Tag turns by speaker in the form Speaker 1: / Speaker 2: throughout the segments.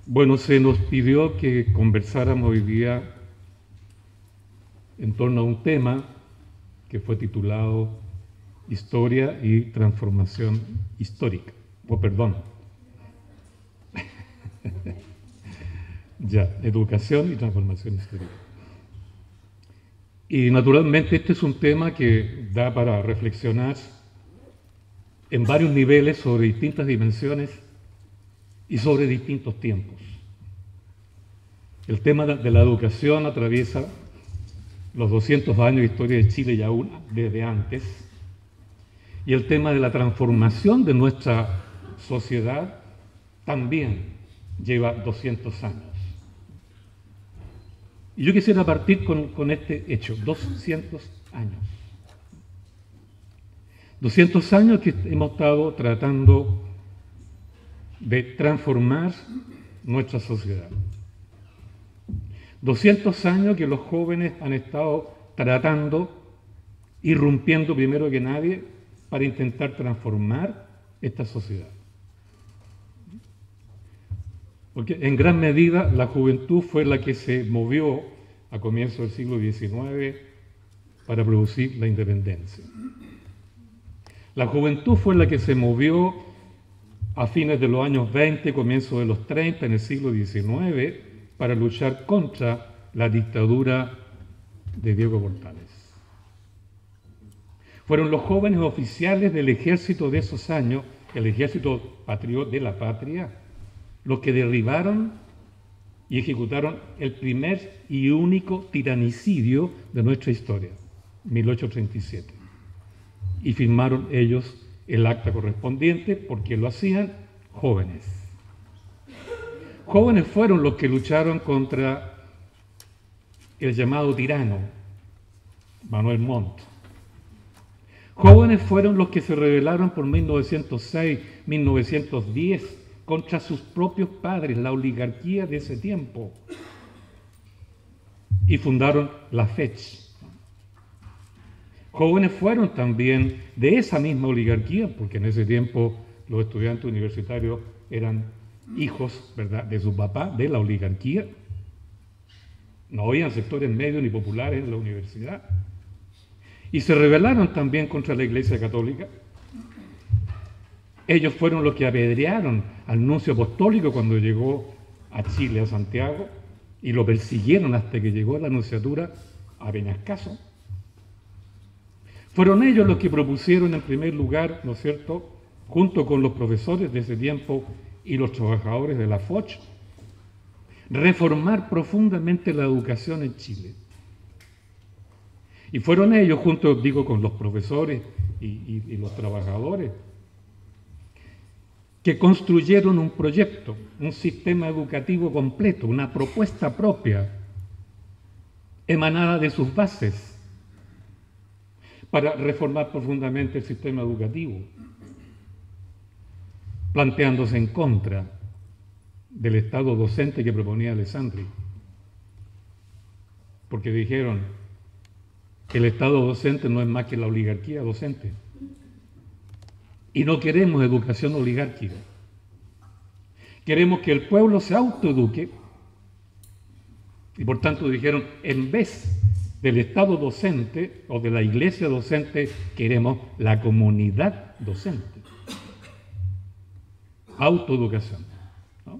Speaker 1: Bueno, se nos pidió que conversáramos hoy día en torno a un tema que fue titulado Historia y Transformación Histórica. Perdón. Ya, Educación y Transformación Histórica. Y naturalmente este es un tema que da para reflexionar en varios niveles sobre distintas dimensiones y sobre distintos tiempos. El tema de la educación atraviesa los 200 años de historia de Chile y aún desde antes, y el tema de la transformación de nuestra sociedad también lleva 200 años. Y yo quisiera partir con este hecho, 200 años. 200 años que hemos estado tratando de transformar nuestra sociedad. 200 años que los jóvenes han estado tratando, irrumpiendo primero que nadie, para intentar transformar esta sociedad. Porque en gran medida la juventud fue la que se movió a comienzos del siglo XIX para producir la independencia. La juventud fue la que se movió a fines de los años 20, comienzos de los 30, en el siglo XIX, para luchar contra la dictadura de Diego Portales. Fueron los jóvenes oficiales del ejército de esos años, el ejército patriota de la patria, los que derribaron y ejecutaron el primer y único tiranicidio de nuestra historia, 1837. Y firmaron ellos el acta correspondiente porque lo hacían jóvenes. Jóvenes fueron los que lucharon contra el llamado tirano, Manuel Montt. Jóvenes fueron los que se rebelaron por 1906, 1910, contra sus propios padres, la oligarquía de ese tiempo, y fundaron la FECH. Jóvenes fueron también de esa misma oligarquía, porque en ese tiempo los estudiantes universitarios eran hijos, ¿verdad?, de su papá, de la oligarquía. No había sectores medios ni populares en la universidad. Y se rebelaron también contra la Iglesia Católica. Ellos fueron los que apedrearon al nuncio apostólico cuando llegó a Chile, a Santiago, y lo persiguieron hasta que llegó a la nunciatura a Peñascaso. Fueron ellos los que propusieron en primer lugar, ¿no es cierto?, junto con los profesores de ese tiempo y los trabajadores de la FOCH, reformar profundamente la educación en Chile. Y fueron ellos, junto, digo, con los profesores y los trabajadores, que construyeron un proyecto, un sistema educativo completo, una propuesta propia, emanada de sus bases, para reformar profundamente el sistema educativo, planteándose en contra del Estado docente que proponía Alessandri. Porque dijeron que el Estado docente no es más que la oligarquía docente. Y no queremos educación oligárquica. Queremos que el pueblo se autoeduque. Y por tanto dijeron, en vez del Estado docente o de la iglesia docente, queremos la comunidad docente. Autoeducación, ¿no?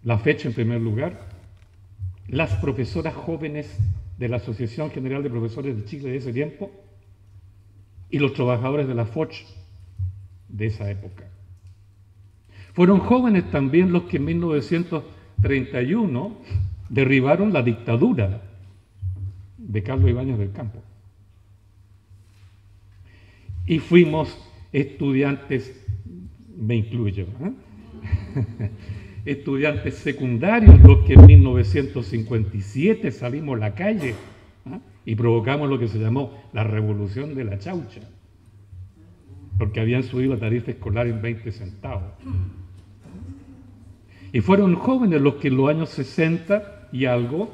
Speaker 1: La fecha en primer lugar, las profesoras jóvenes de la Asociación General de Profesores de Chile de ese tiempo y los trabajadores de la FOCH de esa época. Fueron jóvenes también los que en 1931 derribaron la dictadura de Carlos Ibáñez del Campo. Y fuimos estudiantes, me incluyo, estudiantes secundarios los que en 1957 salimos a la calle y provocamos lo que se llamó la revolución de la chaucha, porque habían subido la tarifa escolar en 20 centavos. Y fueron jóvenes los que en los años 60 y algo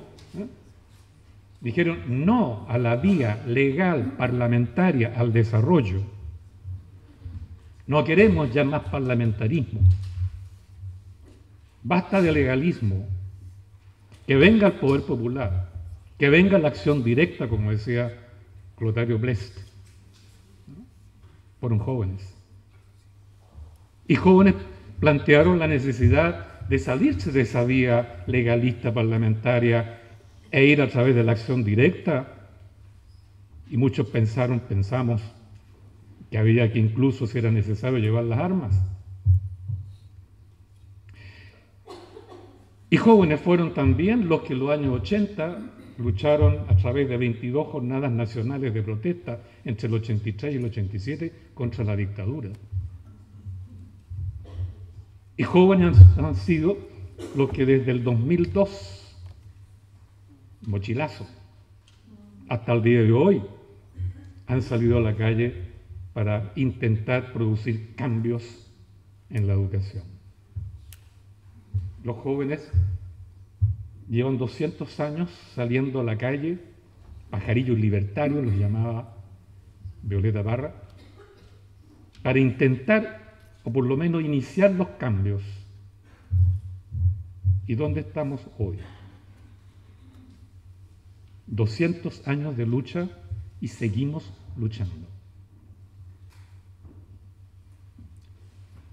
Speaker 1: dijeron no a la vía legal, parlamentaria, al desarrollo. No queremos ya más parlamentarismo. Basta de legalismo. Que venga el poder popular, que venga la acción directa, como decía Clotario Blest. Fueron jóvenes. Y jóvenes plantearon la necesidad de salirse de esa vía legalista parlamentaria e ir a través de la acción directa. Y muchos pensamos que había que incluso, si era necesario, llevar las armas. Y jóvenes fueron también los que en los años 80 lucharon a través de 22 jornadas nacionales de protesta entre el 83 y el 87 contra la dictadura. Y jóvenes han sido los que desde el 2002, mochilazo, hasta el día de hoy, han salido a la calle para intentar producir cambios en la educación. Los jóvenes llevan 200 años saliendo a la calle, pajarillos libertarios los llamaba Violeta Parra, para intentar, o por lo menos iniciar los cambios. ¿Y dónde estamos hoy? 200 años de lucha y seguimos luchando.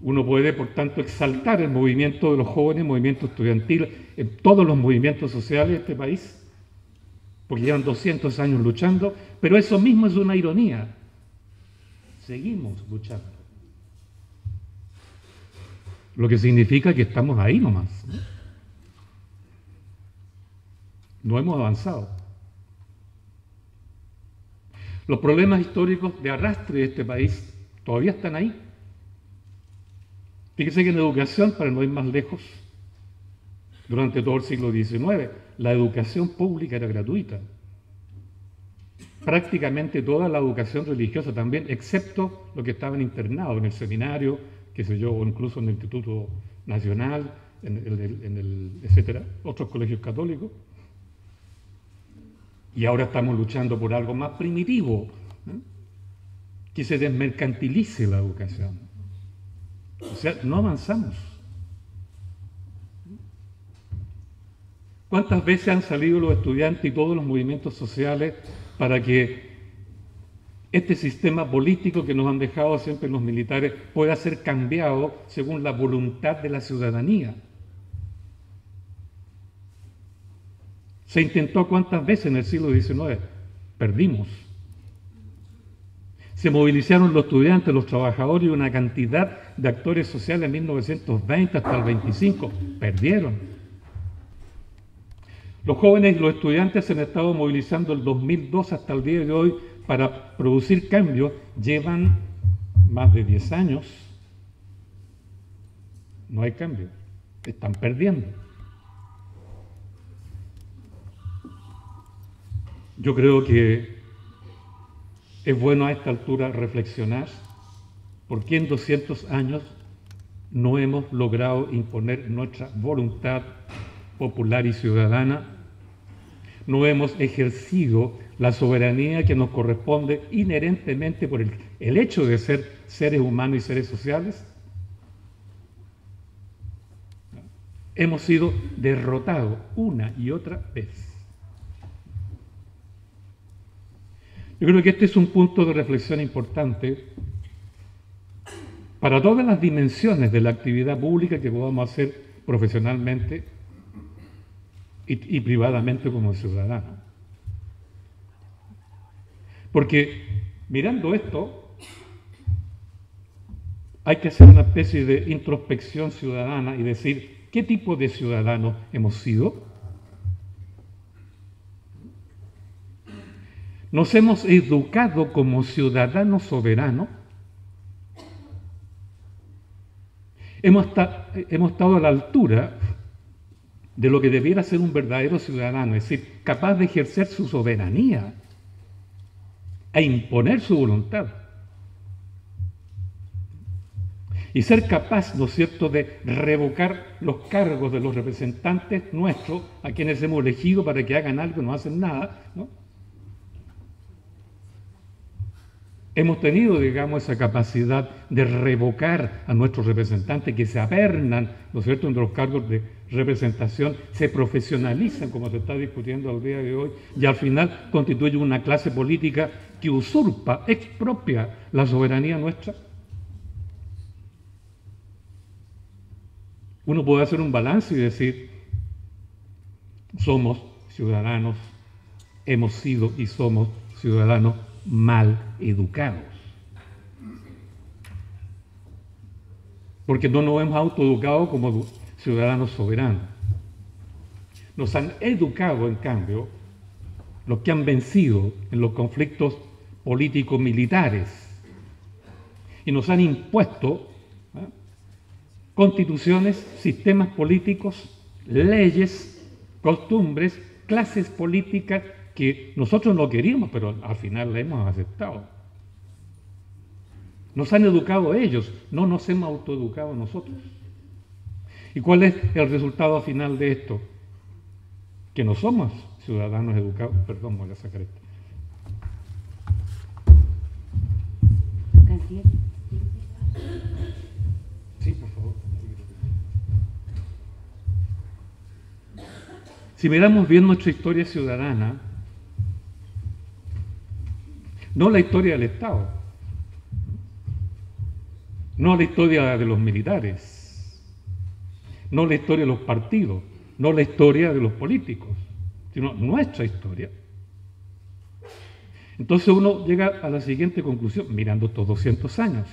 Speaker 1: Uno puede, por tanto, exaltar el movimiento de los jóvenes, el movimiento estudiantil, en todos los movimientos sociales de este país, porque llevan 200 años luchando, pero eso mismo es una ironía. Seguimos luchando. Lo que significa que estamos ahí nomás. No hemos avanzado. Los problemas históricos de arrastre de este país todavía están ahí. Fíjese que en educación, para no ir más lejos, durante todo el siglo XIX, la educación pública era gratuita. Prácticamente toda la educación religiosa también, excepto los que estaban internados en el seminario, qué sé yo, o incluso en el Instituto Nacional, etcétera, otros colegios católicos. Y ahora estamos luchando por algo más primitivo, ¿eh? Que se desmercantilice la educación. O sea, no avanzamos. ¿Cuántas veces han salido los estudiantes y todos los movimientos sociales para que este sistema político que nos han dejado siempre los militares pueda ser cambiado según la voluntad de la ciudadanía? Se intentó cuántas veces en el siglo XIX, perdimos. Se movilizaron los estudiantes, los trabajadores y una cantidad de actores sociales en 1920 hasta el 25, perdieron. Los jóvenes y los estudiantes se han estado movilizando el 2002 hasta el día de hoy para producir cambios, llevan más de 10 años, no hay cambio, están perdiendo. Yo creo que es bueno a esta altura reflexionar por qué en 200 años no hemos logrado imponer nuestra voluntad popular y ciudadana, no hemos ejercido la soberanía que nos corresponde inherentemente por el hecho de ser seres humanos y seres sociales. Hemos sido derrotados una y otra vez. Yo creo que este es un punto de reflexión importante para todas las dimensiones de la actividad pública que podamos hacer profesionalmente y privadamente como ciudadanos. Porque mirando esto, hay que hacer una especie de introspección ciudadana y decir, ¿qué tipo de ciudadanos hemos sido? ¿Nos hemos educado como ciudadanos soberanos? ¿Hemos estado a la altura de lo que debiera ser un verdadero ciudadano, es decir, capaz de ejercer su soberanía e imponer su voluntad? Y ser capaz, ¿no es cierto?, de revocar los cargos de los representantes nuestros, a quienes hemos elegido para que hagan algo y no hacen nada, ¿no? hemos tenido, digamos, esa capacidad de revocar a nuestros representantes que se apernan, ¿no es cierto?, en los cargos de representación, se profesionalizan, como se está discutiendo al día de hoy, y al final constituyen una clase política que usurpa, expropia la soberanía nuestra. Uno puede hacer un balance y decir, somos ciudadanos, hemos sido y somos ciudadanos mal educados. Porque no nos hemos autoeducado como ciudadanos soberanos. Nos han educado, en cambio, los que han vencido en los conflictos políticos militares y nos han impuesto constituciones, sistemas políticos, leyes, costumbres, clases políticas que nosotros no queríamos, pero al final la hemos aceptado. Nos han educado ellos, no nos hemos autoeducado nosotros. ¿Y cuál es el resultado final de esto? Que no somos ciudadanos educados. Perdón, voy a sacar esto. Sí, por favor. Si miramos bien nuestra historia ciudadana, no la historia del Estado, no la historia de los militares, no la historia de los partidos, no la historia de los políticos, sino nuestra historia. Entonces uno llega a la siguiente conclusión, mirando estos 200 años.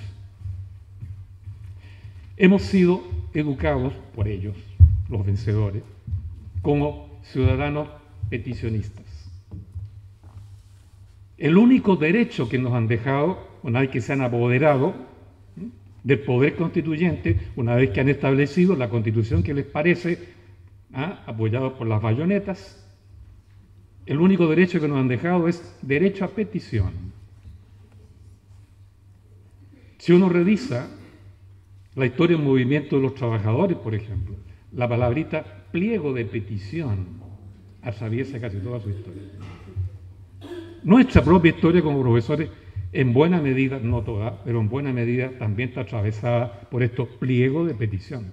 Speaker 1: Hemos sido educados por ellos, los vencedores, como ciudadanos peticionistas. El único derecho que nos han dejado, una vez que se han apoderado del poder constituyente, una vez que han establecido la constitución que les parece, apoyados por las bayonetas, el único derecho que nos han dejado es derecho a petición. Si uno revisa la historia del movimiento de los trabajadores, por ejemplo, la palabrita pliego de petición atraviesa casi toda su historia. Nuestra propia historia como profesores, en buena medida, no toda, pero en buena medida también está atravesada por estos pliegos de petición.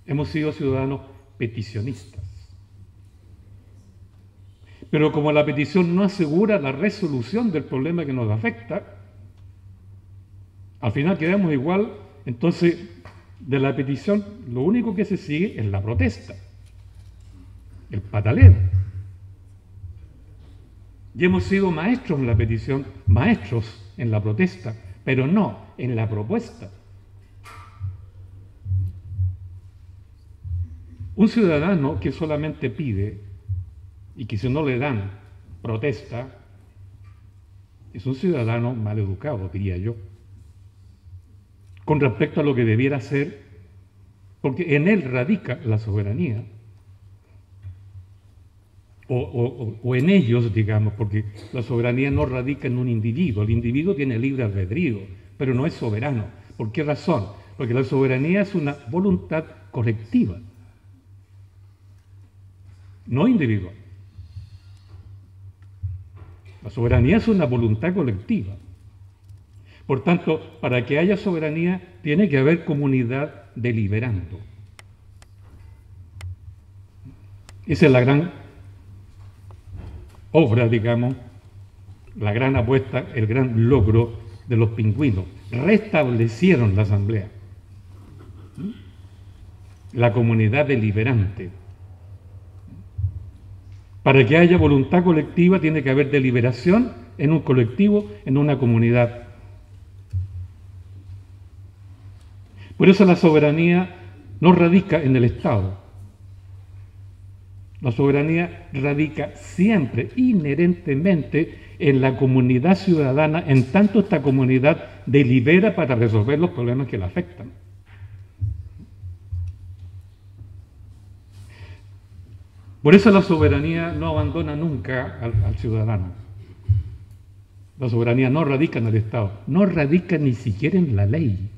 Speaker 1: Hemos sido ciudadanos peticionistas. Pero como la petición no asegura la resolución del problema que nos afecta, al final quedamos igual. Entonces, de la petición, lo único que se sigue es la protesta, el pataleo. Y hemos sido maestros en la petición, maestros en la protesta, pero no en la propuesta. Un ciudadano que solamente pide y que si no le dan protesta, es un ciudadano mal educado, diría yo, con respecto a lo que debiera ser, porque en él radica la soberanía, o en ellos, digamos, porque la soberanía no radica en un individuo. El individuo tiene libre albedrío, pero no es soberano. ¿Por qué razón? Porque la soberanía es una voluntad colectiva, no individual. La soberanía es una voluntad colectiva. Por tanto, para que haya soberanía, tiene que haber comunidad deliberando. Esa es la gran obra, digamos, la gran apuesta, el gran logro de los pingüinos. Restablecieron la asamblea, la comunidad deliberante. Para que haya voluntad colectiva tiene que haber deliberación en un colectivo, en una comunidad. Por eso la soberanía no radica en el Estado. La soberanía radica siempre, inherentemente, en la comunidad ciudadana, en tanto esta comunidad delibera para resolver los problemas que la afectan. Por eso la soberanía no abandona nunca al ciudadano. La soberanía no radica en el Estado, no radica ni siquiera en la ley,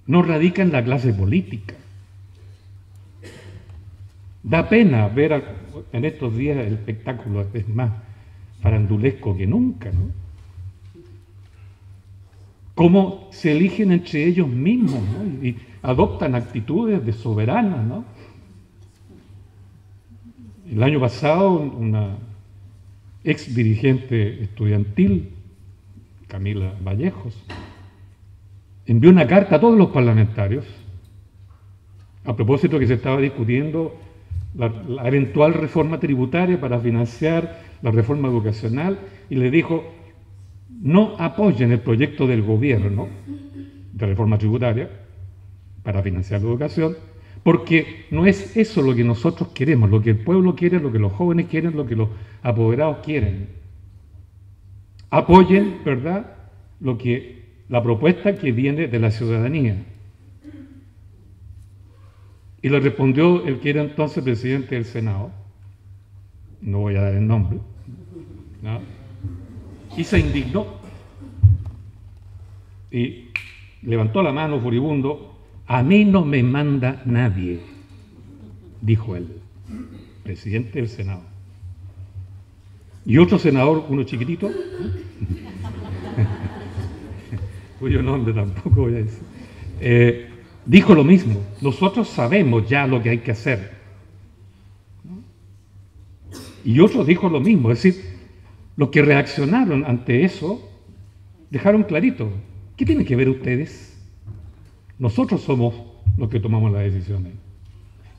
Speaker 1: no radica en la clase política. Da pena ver en estos días el espectáculo, es más, farandulesco que nunca, ¿no? Cómo se eligen entre ellos mismos, ¿no? Y adoptan actitudes de soberanas, ¿no? El año pasado, una ex dirigente estudiantil, Camila Vallejos, envió una carta a todos los parlamentarios a propósito que se estaba discutiendo la eventual reforma tributaria para financiar la reforma educacional, y le dijo: no apoyen el proyecto del gobierno de reforma tributaria para financiar la educación, porque no es eso lo que nosotros queremos, lo que el pueblo quiere, lo que los jóvenes quieren, lo que los apoderados quieren. Apoyen, ¿verdad?, la propuesta que viene de la ciudadanía. Y le respondió el que era entonces presidente del Senado, no voy a dar el nombre, ¿no?, y se indignó y levantó la mano furibundo. A mí no me manda nadie, dijo él, presidente del Senado. Y otro senador, uno chiquitito, cuyo nombre tampoco voy a decir, dijo lo mismo: nosotros sabemos ya lo que hay que hacer. Y otro dijo lo mismo, es decir, los que reaccionaron ante eso dejaron clarito: ¿qué tienen que ver ustedes? Nosotros somos los que tomamos las decisiones.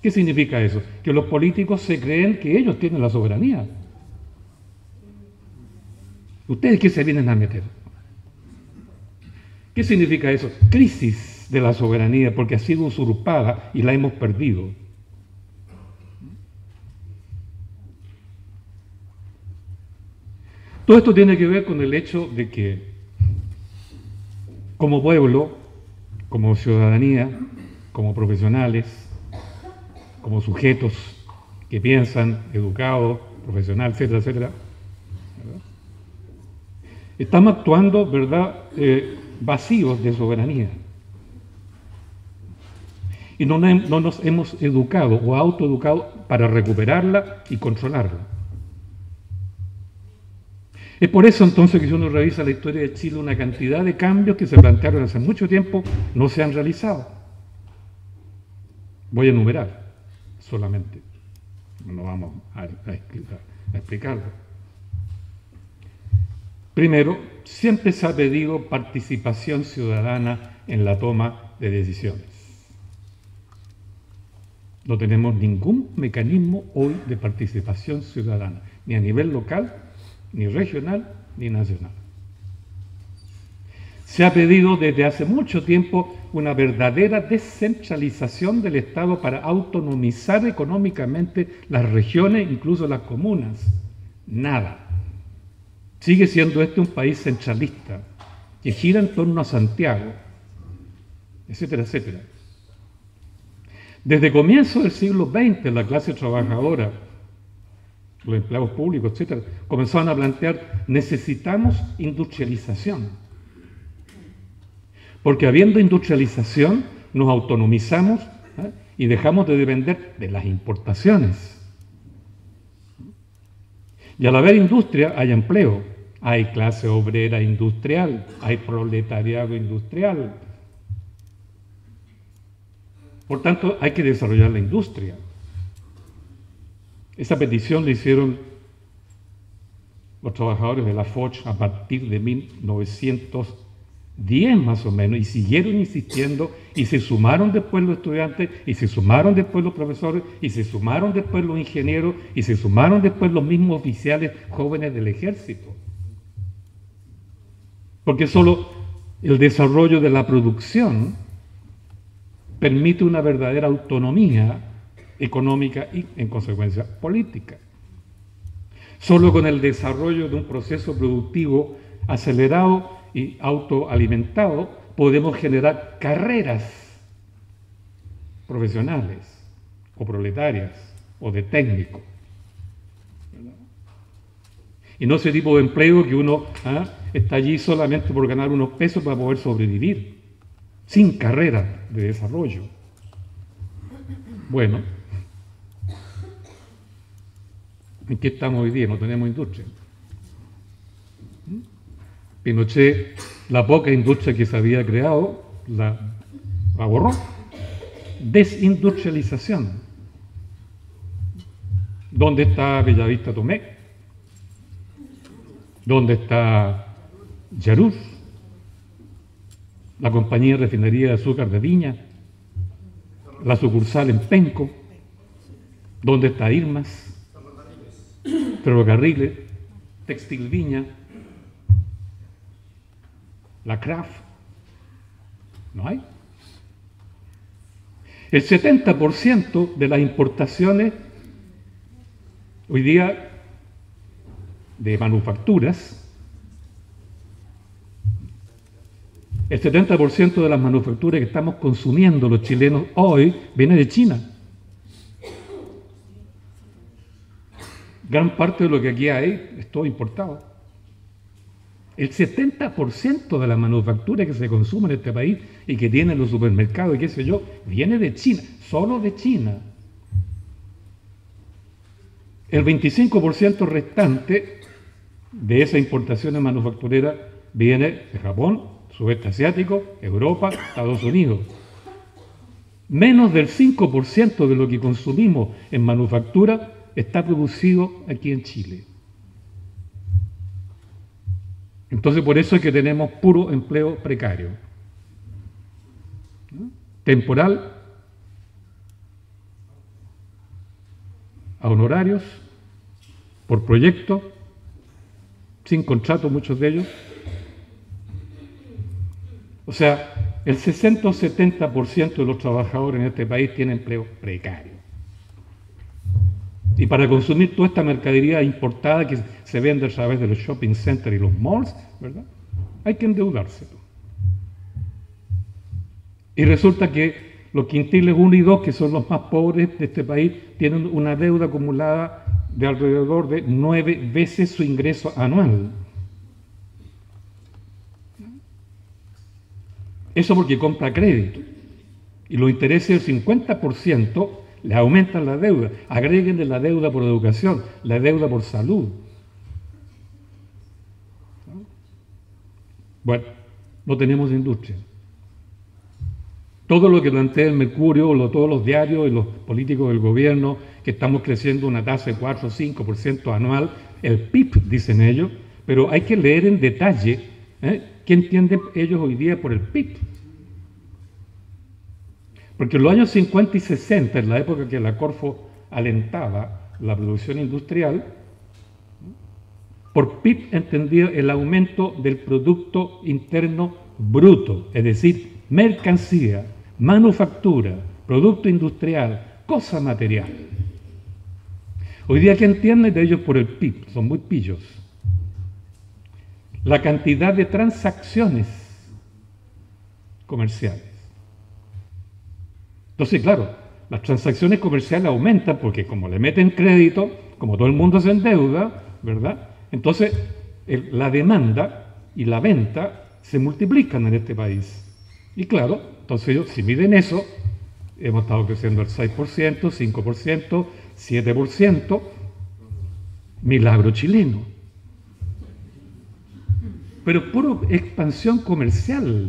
Speaker 1: ¿Qué significa eso? Que los políticos se creen que ellos tienen la soberanía. ¿Ustedes qué se vienen a meter? ¿Qué significa eso? Crisis de la soberanía, porque ha sido usurpada y la hemos perdido. Todo esto tiene que ver con el hecho de que, como pueblo, como ciudadanía, como profesionales, como sujetos que piensan, educados, profesionales, etcétera, etcétera, ¿verdad?, estamos actuando, ¿verdad?, vacíos de soberanía. Y no nos hemos educado o autoeducado para recuperarla y controlarla. Es por eso entonces que si uno revisa la historia de Chile, una cantidad de cambios que se plantearon hace mucho tiempo no se han realizado. Voy a enumerar solamente, no vamos a explicarlo. Primero, siempre se ha pedido participación ciudadana en la toma de decisiones. No tenemos ningún mecanismo hoy de participación ciudadana, ni a nivel local, ni regional, ni nacional. Se ha pedido desde hace mucho tiempo una verdadera descentralización del Estado para autonomizar económicamente las regiones, incluso las comunas. Nada. Sigue siendo este un país centralista, que gira en torno a Santiago, etcétera, etcétera. Desde comienzos del siglo XX, la clase trabajadora, los empleados públicos, etcétera, comenzaron a plantear: necesitamos industrialización. Porque habiendo industrialización, nos autonomizamos, ¿eh?, y dejamos de depender de las importaciones. Y al haber industria, hay empleo, hay clase obrera industrial, hay proletariado industrial. Por tanto, hay que desarrollar la industria. Esa petición la hicieron los trabajadores de la Foch a partir de 1910 más o menos, y siguieron insistiendo, y se sumaron después los estudiantes, y se sumaron después los profesores, y se sumaron después los ingenieros, y se sumaron después los mismos oficiales jóvenes del ejército. Porque solo el desarrollo de la producción permite una verdadera autonomía económica y, en consecuencia, política. Solo con el desarrollo de un proceso productivo acelerado y autoalimentado podemos generar carreras profesionales o proletarias o de técnico. Y no ese tipo de empleo que uno está allí solamente por ganar unos pesos para poder sobrevivir, sin carrera de desarrollo. Bueno, ¿en qué estamos hoy día? No tenemos industria. Pinochet, la poca industria que se había creado, la borró. Desindustrialización. ¿Dónde está Bellavista Tomé? ¿Dónde está Yarur? La compañía de refinería de azúcar de Viña, la sucursal en Penco, ¿dónde está Irmas? Ferrocarriles, Textil Viña, la Kraft, no hay. El 70% de las importaciones hoy día de manufacturas, el 70% de las manufacturas que estamos consumiendo los chilenos hoy viene de China. Gran parte de lo que aquí hay es todo importado. El 70% de la manufactura que se consume en este país y que tiene en los supermercados y qué sé yo, viene de China, solo de China. El 25% restante de esa importación manufacturera viene de Japón, sudeste asiático, Europa, Estados Unidos. Menos del 5% de lo que consumimos en manufactura está producido aquí en Chile. Entonces, por eso es que tenemos puro empleo precario, ¿no? Temporal, a honorarios, por proyecto, sin contrato muchos de ellos. O sea, el 60 o 70% de los trabajadores en este país tienen empleo precario. Y para consumir toda esta mercadería importada que se vende a través de los shopping centers y los malls, ¿verdad?, hay que endeudarse. Y resulta que los quintiles 1 y 2, que son los más pobres de este país, tienen una deuda acumulada de alrededor de 9 veces su ingreso anual. Eso porque compra crédito. Y los intereses del 50% le aumentan la deuda. Agréguenle la deuda por educación, la deuda por salud. Bueno, no tenemos industria. Todo lo que plantea el Mercurio, todos los diarios y los políticos del gobierno, que estamos creciendo una tasa de 4 o 5% anual, el PIB, dicen ellos, pero hay que leer en detalle qué entienden ellos hoy día por el PIB. Porque en los años 50 y 60, en la época que la Corfo alentaba la producción industrial, por PIB entendía el aumento del Producto Interno Bruto, es decir, mercancía, manufactura, producto industrial, cosa material. Hoy día, ¿qué entienden de ellos por el PIB? Son muy pillos. La cantidad de transacciones comerciales. Entonces, claro, las transacciones comerciales aumentan porque como le meten crédito, como todo el mundo se endeuda, ¿verdad? Entonces, la demanda y la venta se multiplican en este país. Y claro, entonces ellos, si miden eso, hemos estado creciendo al 6%, 5%, 7%, milagro chileno. Pero pura expansión comercial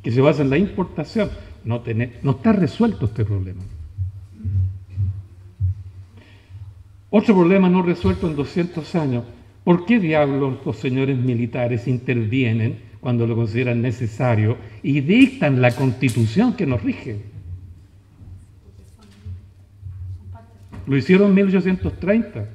Speaker 1: que se basa en la importación. No está resuelto este problema. Otro problema no resuelto en 200 años. ¿Por qué diablos los señores militares intervienen cuando lo consideran necesario y dictan la Constitución que nos rige? Lo hicieron en 1830.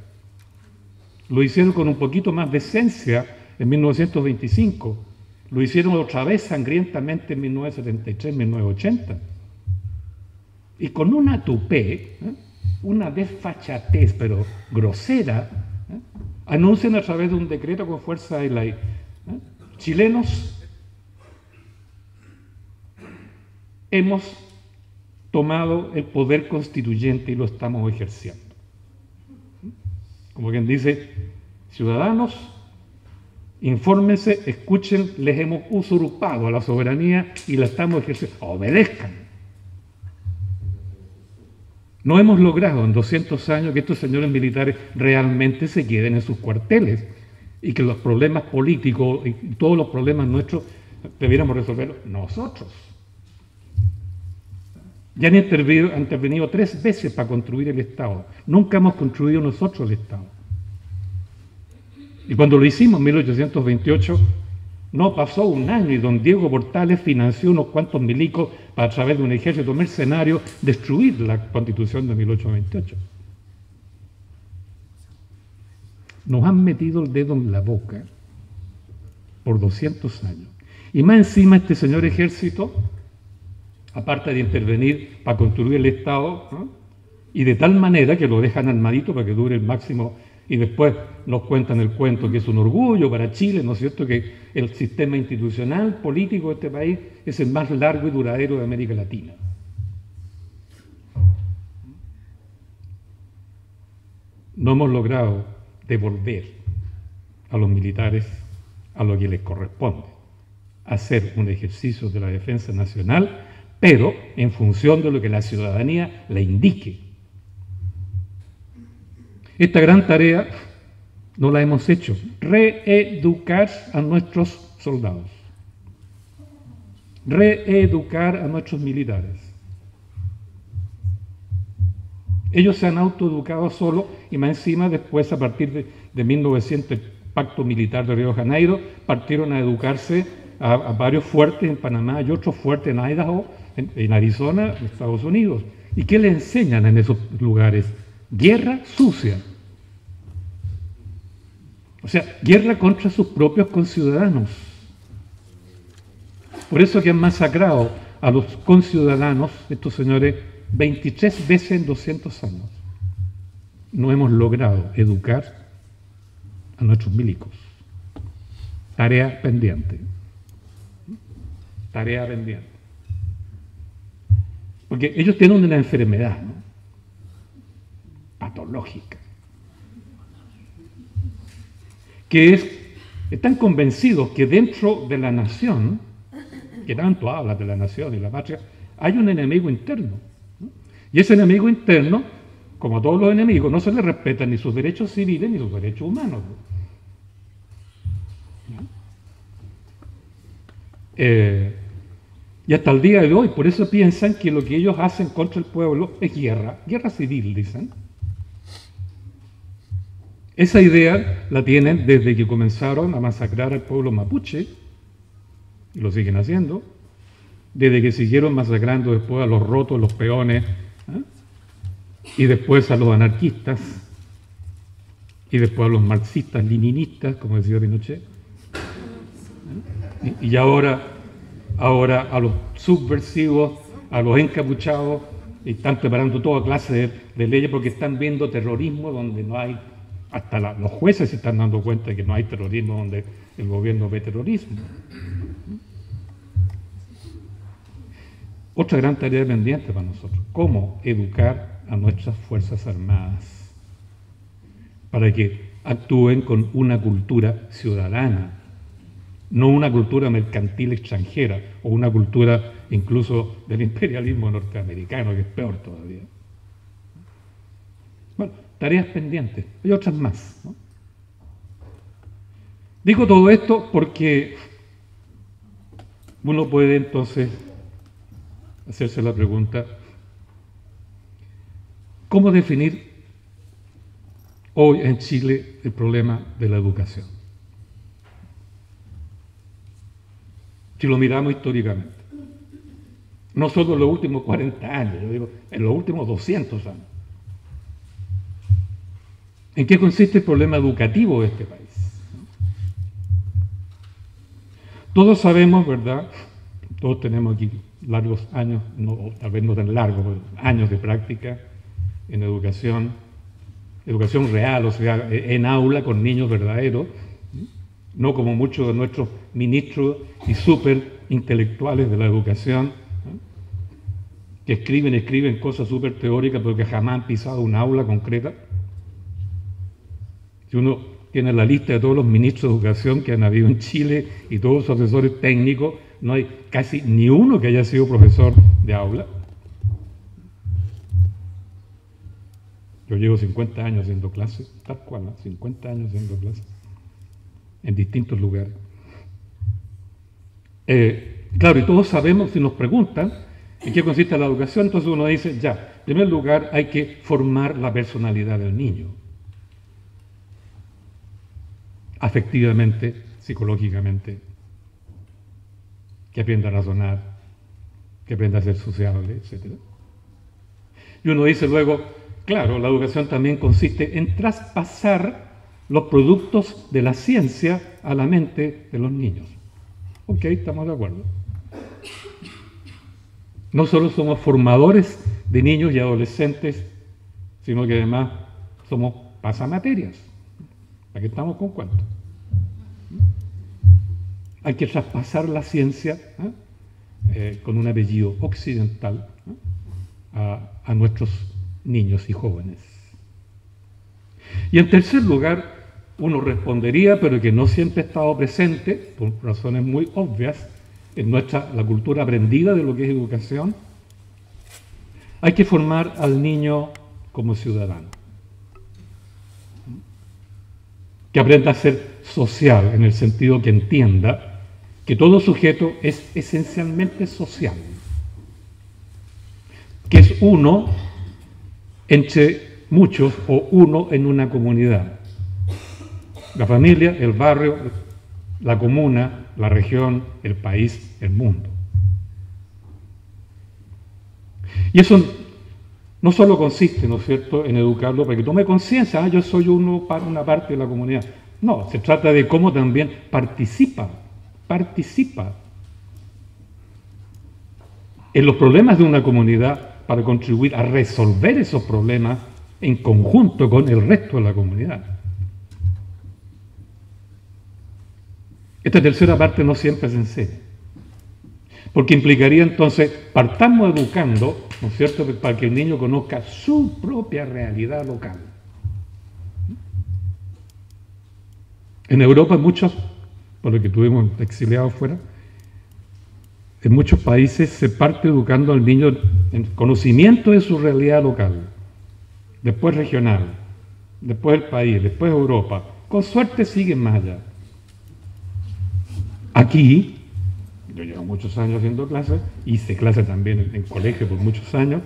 Speaker 1: Lo hicieron con un poquito más de esencia en 1925. Lo hicieron otra vez sangrientamente en 1973, 1980. Y con una tupé, una desfachatez, pero grosera, anuncian a través de un decreto con fuerza de ley: chilenos, hemos tomado el poder constituyente y lo estamos ejerciendo. Como quien dice, ciudadanos, infórmense, escuchen, les hemos usurpado a la soberanía y la estamos ejerciendo. Obedezcan. No hemos logrado en 200 años que estos señores militares realmente se queden en sus cuarteles. y que los problemas políticos y todos los problemas nuestros debiéramos resolverlos nosotros. Ya han intervenido 3 veces para construir el Estado. Nunca hemos construido nosotros el Estado. Y cuando lo hicimos en 1828, no pasó un año y don Diego Portales financió unos cuantos milicos para, a través de un ejército mercenario, destruir la Constitución de 1828. Nos han metido el dedo en la boca por 200 años. Y más encima este señor ejército, aparte de intervenir para construir el Estado, ¿no? Y de tal manera que lo dejan armadito para que dure el máximo, y después nos cuentan el cuento que es un orgullo para Chile, ¿no es cierto?, que el sistema institucional, político de este país es el más largo y duradero de América Latina. No hemos logrado devolver a los militares a lo que les corresponde, hacer un ejercicio de la defensa nacional, pero en función de lo que la ciudadanía le indique. Esta gran tarea no la hemos hecho, reeducar a nuestros soldados, reeducar a nuestros militares. Ellos se han autoeducado solos y más encima después, a partir de 1900, el Pacto Militar de Río de Janeiro, partieron a educarse a varios fuertes en Panamá y otros fuertes en Idaho, en Arizona, en Estados Unidos. ¿Y qué les enseñan en esos lugares? Guerra sucia. O sea, guerra contra sus propios conciudadanos. Por eso que han masacrado a los conciudadanos, estos señores, 23 veces en 200 años. No hemos logrado educar a nuestros milicos. Tarea pendiente. Tarea pendiente. Porque ellos tienen una enfermedad, ¿no?, patológica, que están convencidos que dentro de la nación, que tanto habla de la nación y la patria, hay un enemigo interno, ¿no? Y ese enemigo interno, como a todos los enemigos, no se le respetan ni sus derechos civiles ni sus derechos humanos, ¿no? Y hasta el día de hoy, por eso piensan que lo que ellos hacen contra el pueblo es guerra civil, dicen. Esa idea la tienen desde que comenzaron a masacrar al pueblo mapuche, y lo siguen haciendo, desde que siguieron masacrando después a los rotos, los peones, ¿eh?, y después a los anarquistas, y después a los marxistas, leninistas, como decía Pinochet, ¿eh? Y ahora a los subversivos, a los encapuchados, y están preparando toda clase de leyes porque están viendo terrorismo donde no hay. Hasta los jueces se están dando cuenta de que no hay terrorismo donde el gobierno ve terrorismo. Otra gran tarea pendiente para nosotros: cómo educar a nuestras Fuerzas Armadas para que actúen con una cultura ciudadana, no una cultura mercantil extranjera o una cultura incluso del imperialismo norteamericano, que es peor todavía. Bueno, tareas pendientes, hay otras más, ¿no? Digo todo esto porque uno puede entonces hacerse la pregunta: ¿cómo definir hoy en Chile el problema de la educación? Si lo miramos históricamente, no solo en los últimos 40 años, yo digo, en los últimos 200 años. ¿En qué consiste el problema educativo de este país? Todos sabemos, ¿verdad? Todos tenemos aquí largos años, no, tal vez no tan largos, pero años de práctica en educación real, o sea, en aula con niños verdaderos, no como muchos de nuestros ministros y súper intelectuales de la educación, ¿no?, que escriben cosas súper teóricas pero que jamás han pisado un aula concreta. Si uno tiene la lista de todos los ministros de educación que han habido en Chile y todos los asesores técnicos, no hay casi ni uno que haya sido profesor de aula. Yo llevo 50 años haciendo clases, tal cual, ¿no? 50 años haciendo clases. en distintos lugares. Claro, y todos sabemos, si nos preguntan en qué consiste la educación, entonces uno dice, ya, en primer lugar hay que formar la personalidad del niño, afectivamente, psicológicamente, que aprenda a razonar, que aprenda a ser sociable, etc. Y uno dice luego, claro, la educación también consiste en traspasar los productos de la ciencia a la mente de los niños. Ok, estamos de acuerdo. No solo somos formadores de niños y adolescentes, sino que además somos pasamaterias. Aquí estamos con cuentos. Hay que traspasar la ciencia con un apellido occidental a nuestros niños y jóvenes. Y en tercer lugar, uno respondería, pero que no siempre ha estado presente, por razones muy obvias, en la cultura aprendida de lo que es educación, hay que formar al niño como ciudadano. Que aprenda a ser social, en el sentido que entienda que todo sujeto es esencialmente social, que es uno entre muchos o uno en una comunidad. La familia, el barrio, la comuna, la región, el país, el mundo. Y eso no solo consiste, ¿no es cierto?, en educarlo para que tome conciencia, yo soy una parte de la comunidad. No, se trata de cómo también participa en los problemas de una comunidad para contribuir a resolver esos problemas en conjunto con el resto de la comunidad. Esta tercera parte no siempre se enseña, porque implicaría entonces, partamos educando, ¿no es cierto?, para que el niño conozca su propia realidad local. En Europa, muchos, por lo que tuvimos exiliados fuera, en muchos países se parte educando al niño en conocimiento de su realidad local, después regional, después el país, después Europa. Con suerte siguen más allá. Aquí, yo llevo muchos años haciendo clases, hice clases también en colegio por muchos años.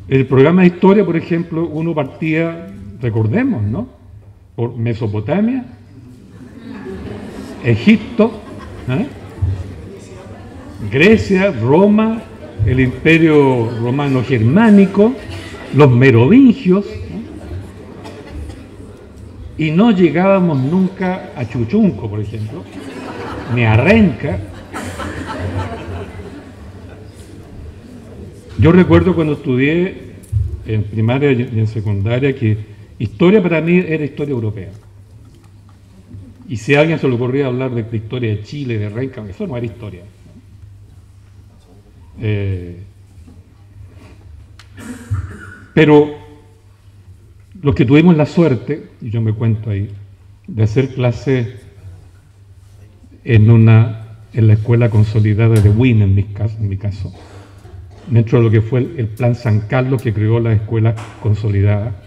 Speaker 1: El programa de historia, por ejemplo, uno partía, recordemos, ¿no?, por Mesopotamia, Egipto, Grecia, Roma, el Imperio Romano Germánico, los merovingios, y no llegábamos nunca a Chuchunco, por ejemplo, ni a Renca. Yo recuerdo cuando estudié en primaria y en secundaria que historia para mí era historia europea. Y si a alguien se le ocurría hablar de historia de Chile, de Renca, eso no era historia. Pero los que tuvimos la suerte, y yo me cuento ahí, de hacer clase en la escuela consolidada de Wien, en mi caso, dentro de lo que fue el Plan San Carlos que creó la escuela consolidada,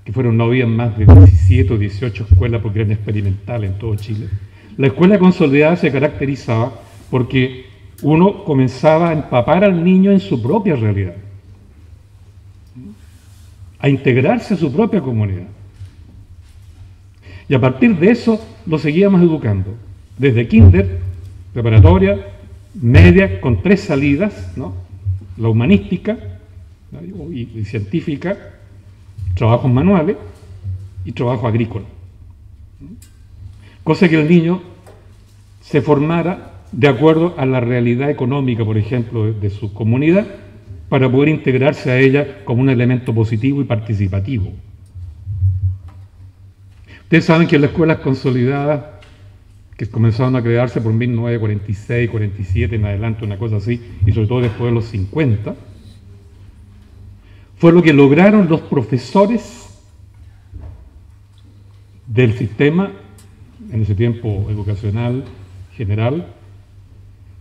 Speaker 1: que no habían más de 17 o 18 escuelas porque eran experimentales en todo Chile. La escuela consolidada se caracterizaba porque uno comenzaba a empapar al niño en su propia realidad, a integrarse a su propia comunidad. Y a partir de eso lo seguíamos educando, desde kinder, preparatoria, media, con 3 salidas, ¿no?, la humanística y científica, trabajos manuales y trabajo agrícola. Cosa que el niño se formara de acuerdo a la realidad económica, por ejemplo, de su comunidad, para poder integrarse a ella como un elemento positivo y participativo. Ustedes saben que las escuelas consolidadas, que comenzaron a crearse por 1946, 47 en adelante, una cosa así, y sobre todo después de los 50, fue lo que lograron los profesores del sistema, en ese tiempo educacional general.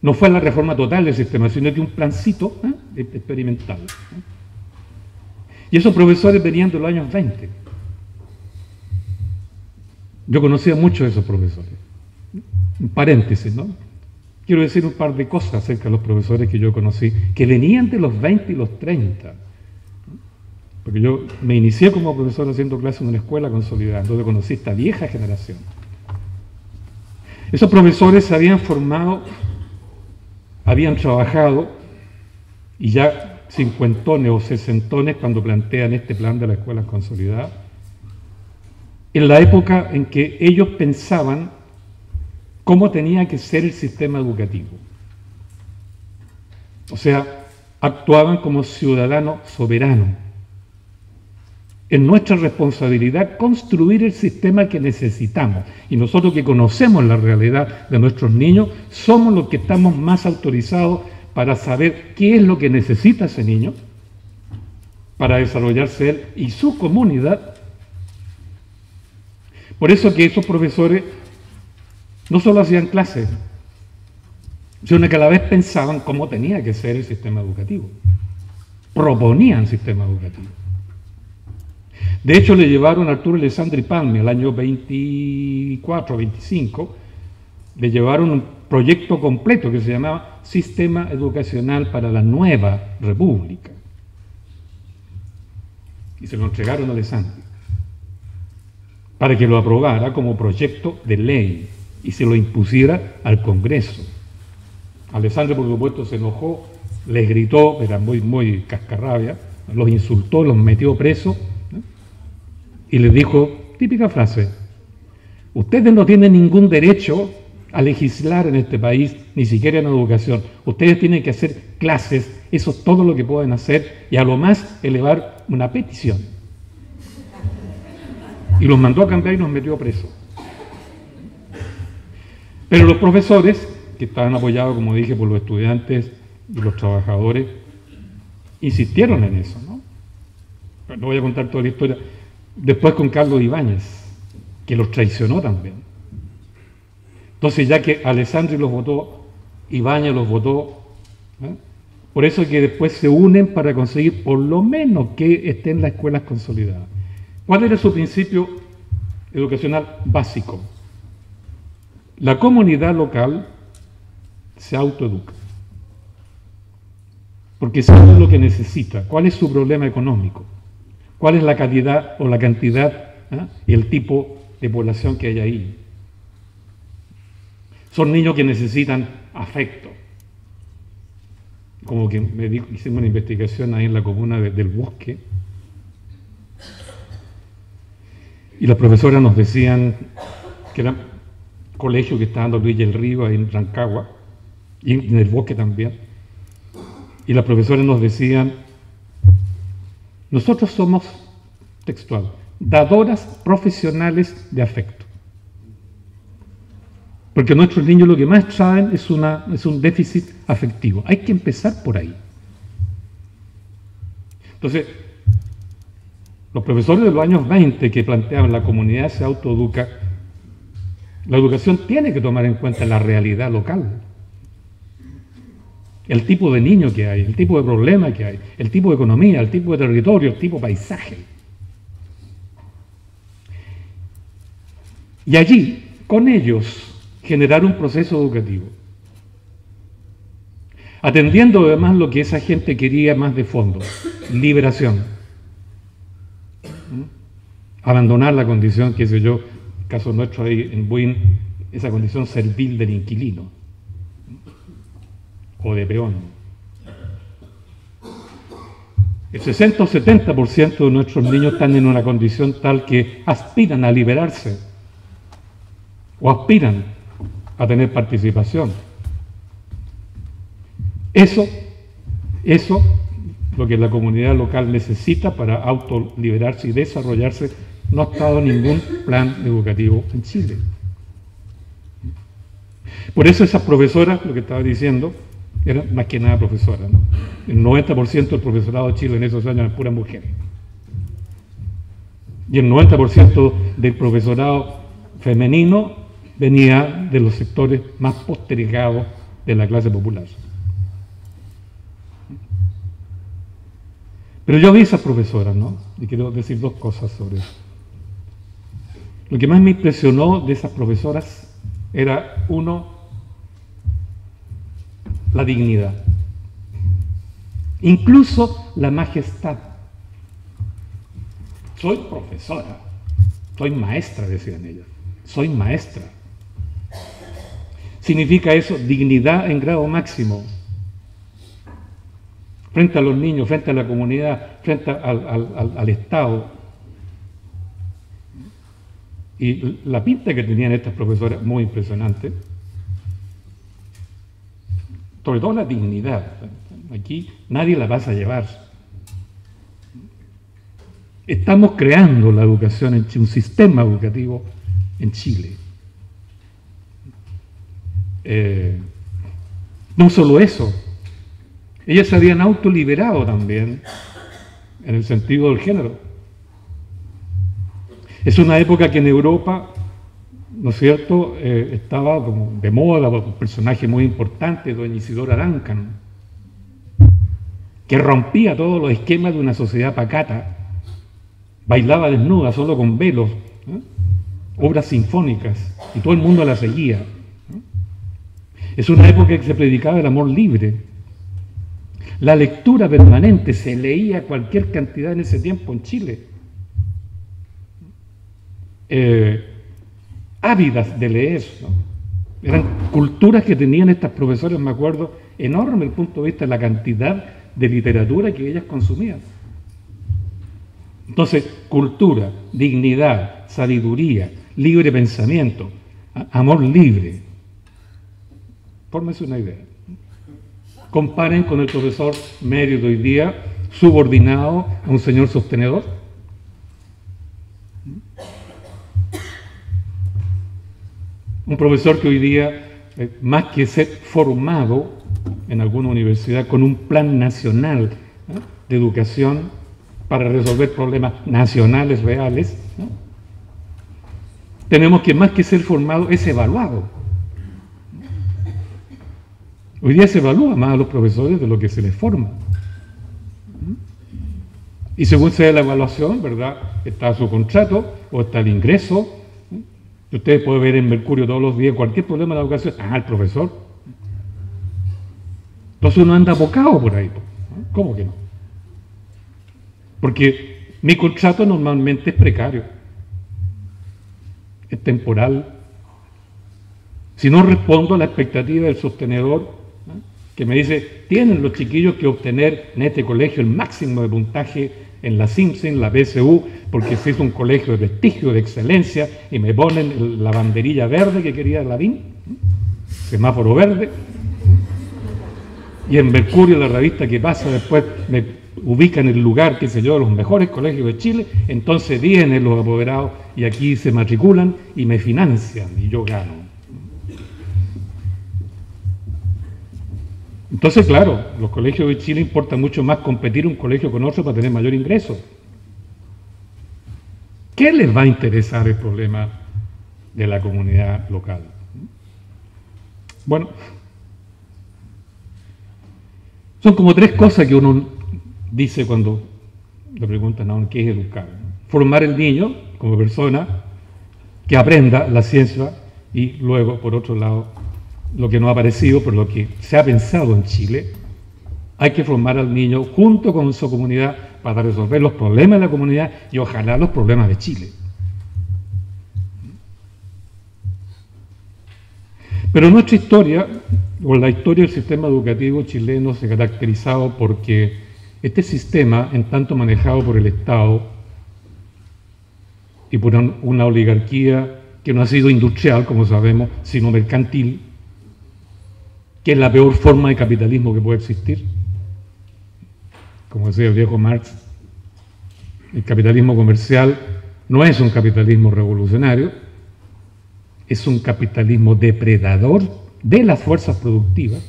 Speaker 1: No fue la reforma total del sistema, sino que un plancito experimental. Y esos profesores venían de los años 20. Yo conocía muchos de esos profesores. Un paréntesis, ¿no? Quiero decir un par de cosas acerca de los profesores que yo conocí, que venían de los 20 y los 30. Porque yo me inicié como profesor haciendo clases en una escuela consolidada, donde conocí esta vieja generación. Esos profesores se habían formado, habían trabajado, y ya cincuentones o sesentones cuando plantean este plan de la escuela consolidada, en la época en que ellos pensaban cómo tenía que ser el sistema educativo. O sea, actuaban como ciudadanos soberanos. Es nuestra responsabilidad construir el sistema que necesitamos. Y nosotros que conocemos la realidad de nuestros niños, somos los que estamos más autorizados para saber qué es lo que necesita ese niño para desarrollarse él y su comunidad. Por eso que esos profesores no solo hacían clases, sino que a la vez pensaban cómo tenía que ser el sistema educativo. Proponían sistema educativo. De hecho, le llevaron a Arturo Alessandri Palmi, al año 24, 25, le llevaron un proyecto completo que se llamaba Sistema Educacional para la Nueva República. Y se lo entregaron a Alessandri para que lo aprobara como proyecto de ley y se lo impusiera al Congreso. Alessandri, por supuesto, se enojó, les gritó, era muy cascarrabia, los insultó, los metió presos, ¿no? Y les dijo, típica frase, ustedes no tienen ningún derecho a legislar en este país, ni siquiera en educación. Ustedes tienen que hacer clases, eso es todo lo que pueden hacer, y a lo más elevar una petición. Y los mandó a cambiar y los metió presos. Pero los profesores, que estaban apoyados, como dije, por los estudiantes y los trabajadores, insistieron en eso, ¿no? No voy a contar toda la historia. Después con Carlos Ibáñez, que los traicionó también. Entonces, ya que Alessandri los votó, Ibáñez los votó, ¿eh? Por eso es que después se unen para conseguir por lo menos que estén las escuelas consolidadas. ¿Cuál era su principio educacional básico? La comunidad local se autoeduca, porque sabe lo que necesita, cuál es su problema económico, cuál es la calidad o la cantidad y el tipo de población que hay ahí. Son niños que necesitan afecto. Como que hicimos una investigación ahí en la comuna del Bosque, y las profesoras nos decían que era colegio que está dando Luis del Río ahí en Rancagua, y en el Bosque también, y las profesoras nos decían, nosotros somos, textual, dadoras profesionales de afecto. Porque nuestros niños lo que más traen es un déficit afectivo. Hay que empezar por ahí. Entonces, los profesores de los años 20 que planteaban la comunidad se autoeduca, la educación tiene que tomar en cuenta la realidad local. El tipo de niño que hay, el tipo de problema que hay, el tipo de economía, el tipo de territorio, el tipo de paisaje. Y allí, con ellos, generar un proceso educativo, atendiendo además lo que esa gente quería más de fondo, liberación. Abandonar la condición, qué sé yo, caso nuestro ahí en Buin, esa condición servil del inquilino o de peón. El 60 o 70% de nuestros niños están en una condición tal que aspiran a liberarse o aspiran a tener participación. Eso lo que la comunidad local necesita para autoliberarse y desarrollarse, no ha estado ningún plan educativo en Chile. Por eso esas profesoras, lo que estaba diciendo, eran más que nada profesoras, ¿no? El 90% del profesorado de Chile en esos años era pura mujer. Y el 90% del profesorado femenino venía de los sectores más postergados de la clase popular. Pero yo vi esas profesoras, ¿no? Y quiero decir dos cosas sobre eso. Lo que más me impresionó de esas profesoras era, uno, la dignidad, incluso la majestad. Soy profesora, soy maestra, decían ellas, soy maestra. Significa eso, dignidad en grado máximo, frente a los niños, frente a la comunidad, frente al Estado. Y la pinta que tenían estas profesoras, muy impresionante, sobre todo la dignidad. Aquí nadie la vas a llevar. Estamos creando la educación en Chile, un sistema educativo en Chile. No solo eso, ellas se habían autoliberado también en el sentido del género. Es una época que en Europa, ¿no es cierto?, estaba como de moda un personaje muy importante, doña Isidora Duncan, que rompía todos los esquemas de una sociedad pacata, bailaba desnuda, solo con velos, obras sinfónicas, y todo el mundo la seguía. Es una época que se predicaba el amor libre, la lectura permanente, se leía cualquier cantidad en ese tiempo en Chile. Ávidas de leer, ¿no? Eran culturas que tenían estas profesoras, me acuerdo, enorme desde el punto de vista de la cantidad de literatura que ellas consumían. Entonces, cultura, dignidad, sabiduría, libre pensamiento, amor libre. Fórmense una idea. Comparen con el profesor medio de hoy día, subordinado a un señor sostenedor. Un profesor que hoy día, más que ser formado en alguna universidad con un plan nacional, ¿no?, de educación para resolver problemas nacionales reales, ¿no?, tenemos que más que ser formado es evaluado. Hoy día se evalúa más a los profesores de lo que se les forma. Y según sea la evaluación, ¿verdad?, está su contrato o está el ingreso. Ustedes pueden ver en Mercurio todos los días cualquier problema de la educación. El profesor. Entonces uno anda abocado por ahí. ¿Cómo que no? Porque mi contrato normalmente es precario, es temporal. Si no respondo a la expectativa del sostenedor, ¿no?, que me dice, tienen los chiquillos que obtener en este colegio el máximo de puntaje en la Simpson, la PSU, porque se hizo un colegio de prestigio, de excelencia, y me ponen la banderilla verde que quería Lavín, semáforo verde, y en Mercurio, la revista que pasa después, me ubica en el lugar, qué sé yo, de los mejores colegios de Chile. Entonces vienen los apoderados y aquí se matriculan y me financian y yo gano. Entonces, claro, los colegios de Chile importa mucho más competir un colegio con otro para tener mayor ingreso. ¿Qué les va a interesar el problema de la comunidad local? Bueno, son como tres cosas que uno dice cuando le preguntan a uno qué es educar. Formar el niño como persona que aprenda la ciencia y luego, por otro lado, lo que no ha aparecido, pero lo que se ha pensado en Chile, hay que formar al niño junto con su comunidad para resolver los problemas de la comunidad y ojalá los problemas de Chile. Pero nuestra historia, o la historia del sistema educativo chileno, se ha caracterizado porque este sistema, en tanto manejado por el Estado y por una oligarquía que no ha sido industrial, como sabemos, sino mercantil, que es la peor forma de capitalismo que puede existir. Como decía el viejo Marx, el capitalismo comercial no es un capitalismo revolucionario, es un capitalismo depredador de las fuerzas productivas.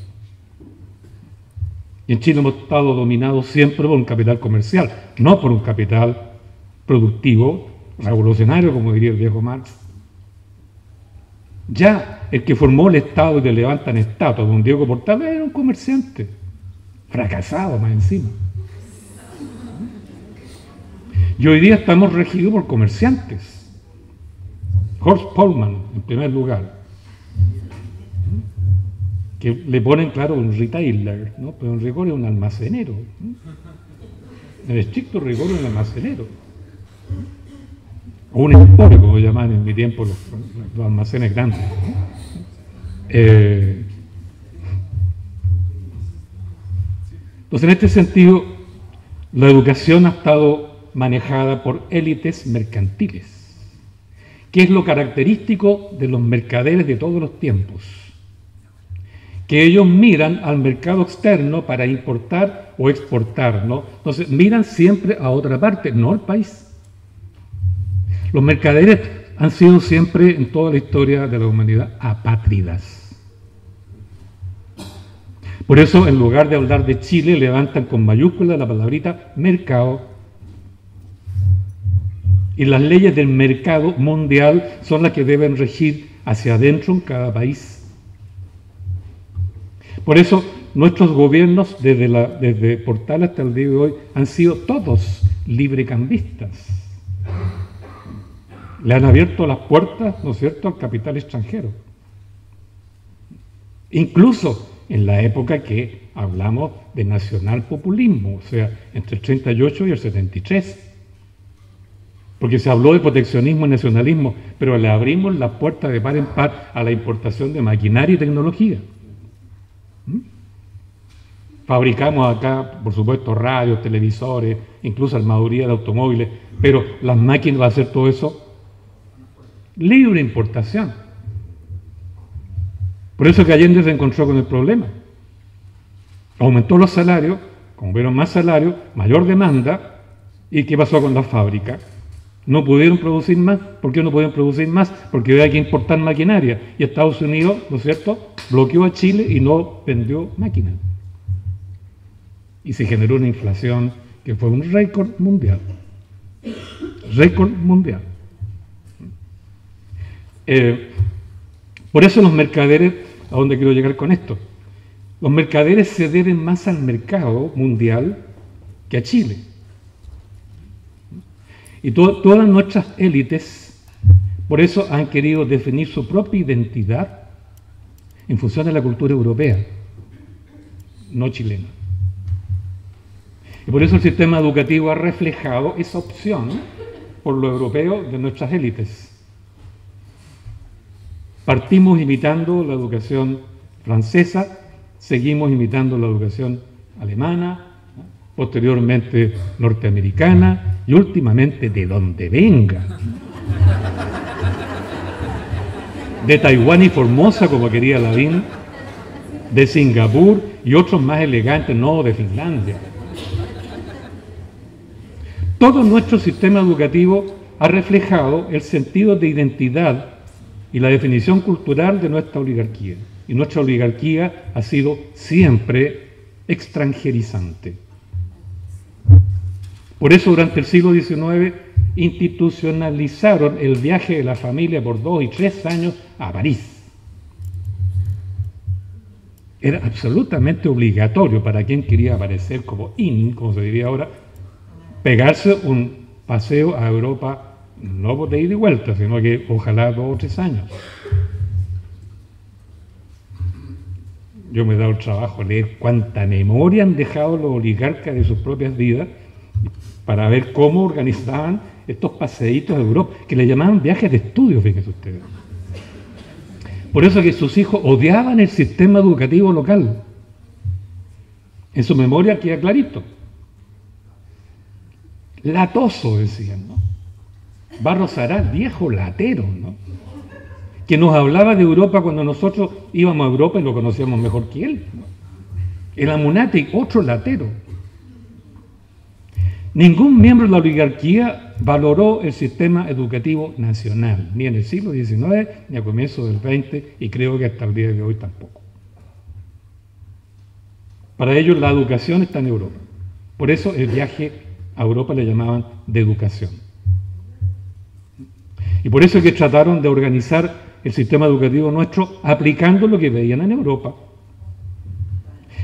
Speaker 1: Y en Chile hemos estado dominados siempre por un capital comercial, no por un capital productivo, revolucionario, como diría el viejo Marx. Ya el que formó el Estado y le levantan estatua, don Diego Portales, era un comerciante, fracasado más encima. Y hoy día estamos regidos por comerciantes. Horst Polman, en primer lugar, que le ponen, claro, un retailer, ¿no? Pero en rigor es un almacenero. En estricto rigor es un almacenero. O un emporio, como llamaban en mi tiempo los almacenes grandes. Entonces, en este sentido, la educación ha estado manejada por élites mercantiles, que es lo característico de los mercaderes de todos los tiempos, que ellos miran al mercado externo para importar o exportar, ¿no? Entonces, miran siempre a otra parte, no al país. Los mercaderes han sido siempre, en toda la historia de la humanidad, apátridas. Por eso, en lugar de hablar de Chile, levantan con mayúscula la palabrita mercado. Y las leyes del mercado mundial son las que deben regir hacia adentro en cada país. Por eso, nuestros gobiernos, desde Portal hasta el día de hoy, han sido todos librecambistas. Le han abierto las puertas, ¿no es cierto?, al capital extranjero. Incluso en la época que hablamos de nacionalpopulismo, o sea, entre el 38 y el 73. Porque se habló de proteccionismo y nacionalismo, pero le abrimos las puertas de par en par a la importación de maquinaria y tecnología. Fabricamos acá, por supuesto, radios, televisores, incluso armaduría de automóviles, pero las máquinas, va a hacer todo eso libre importación. Por eso que Allende se encontró con el problema. Aumentó los salarios, como vieron más salarios, mayor demanda, ¿y qué pasó con las fábricas? No pudieron producir más. ¿Por qué no podían producir más? Porque había que importar maquinaria. Y Estados Unidos, ¿no es cierto?, bloqueó a Chile y no vendió máquinas. Y se generó una inflación que fue un récord mundial. Récord mundial. Por eso los mercaderes, ¿a dónde quiero llegar con esto? Los mercaderes se deben más al mercado mundial que a Chile. Y todas nuestras élites, por eso han querido definir su propia identidad en función de la cultura europea, no chilena. Y por eso el sistema educativo ha reflejado esa opción por lo europeo de nuestras élites. Partimos imitando la educación francesa, seguimos imitando la educación alemana, posteriormente norteamericana y últimamente de donde venga. De Taiwán y Formosa, como quería Lavín, de Singapur y otros más elegantes, no, de Finlandia. Todo nuestro sistema educativo ha reflejado el sentido de identidad y la definición cultural de nuestra oligarquía. Y nuestra oligarquía ha sido siempre extranjerizante. Por eso durante el siglo XIX institucionalizaron el viaje de la familia por 2 y 3 años a París. Era absolutamente obligatorio para quien quería aparecer como como se diría ahora, pegarse un paseo a Europa, no por de ida y vuelta, sino que ojalá 2 o 3 años. Yo me he dado el trabajo de leer cuánta memoria han dejado los oligarcas de sus propias vidas para ver cómo organizaban estos paseitos a Europa, que le llamaban viajes de estudio, fíjense ustedes. Por eso que sus hijos odiaban el sistema educativo local. En su memoria queda clarito. Latoso, decían, ¿no? Barros Arás, viejo latero, ¿no? Que nos hablaba de Europa cuando nosotros íbamos a Europa y lo conocíamos mejor que él, ¿no? El Amunati, otro latero. Ningún miembro de la oligarquía valoró el sistema educativo nacional, ni en el siglo XIX, ni a comienzos del XX, y creo que hasta el día de hoy tampoco. Para ellos la educación está en Europa. Por eso el viaje a Europa le llamaban de educación. Y por eso es que trataron de organizar el sistema educativo nuestro aplicando lo que veían en Europa.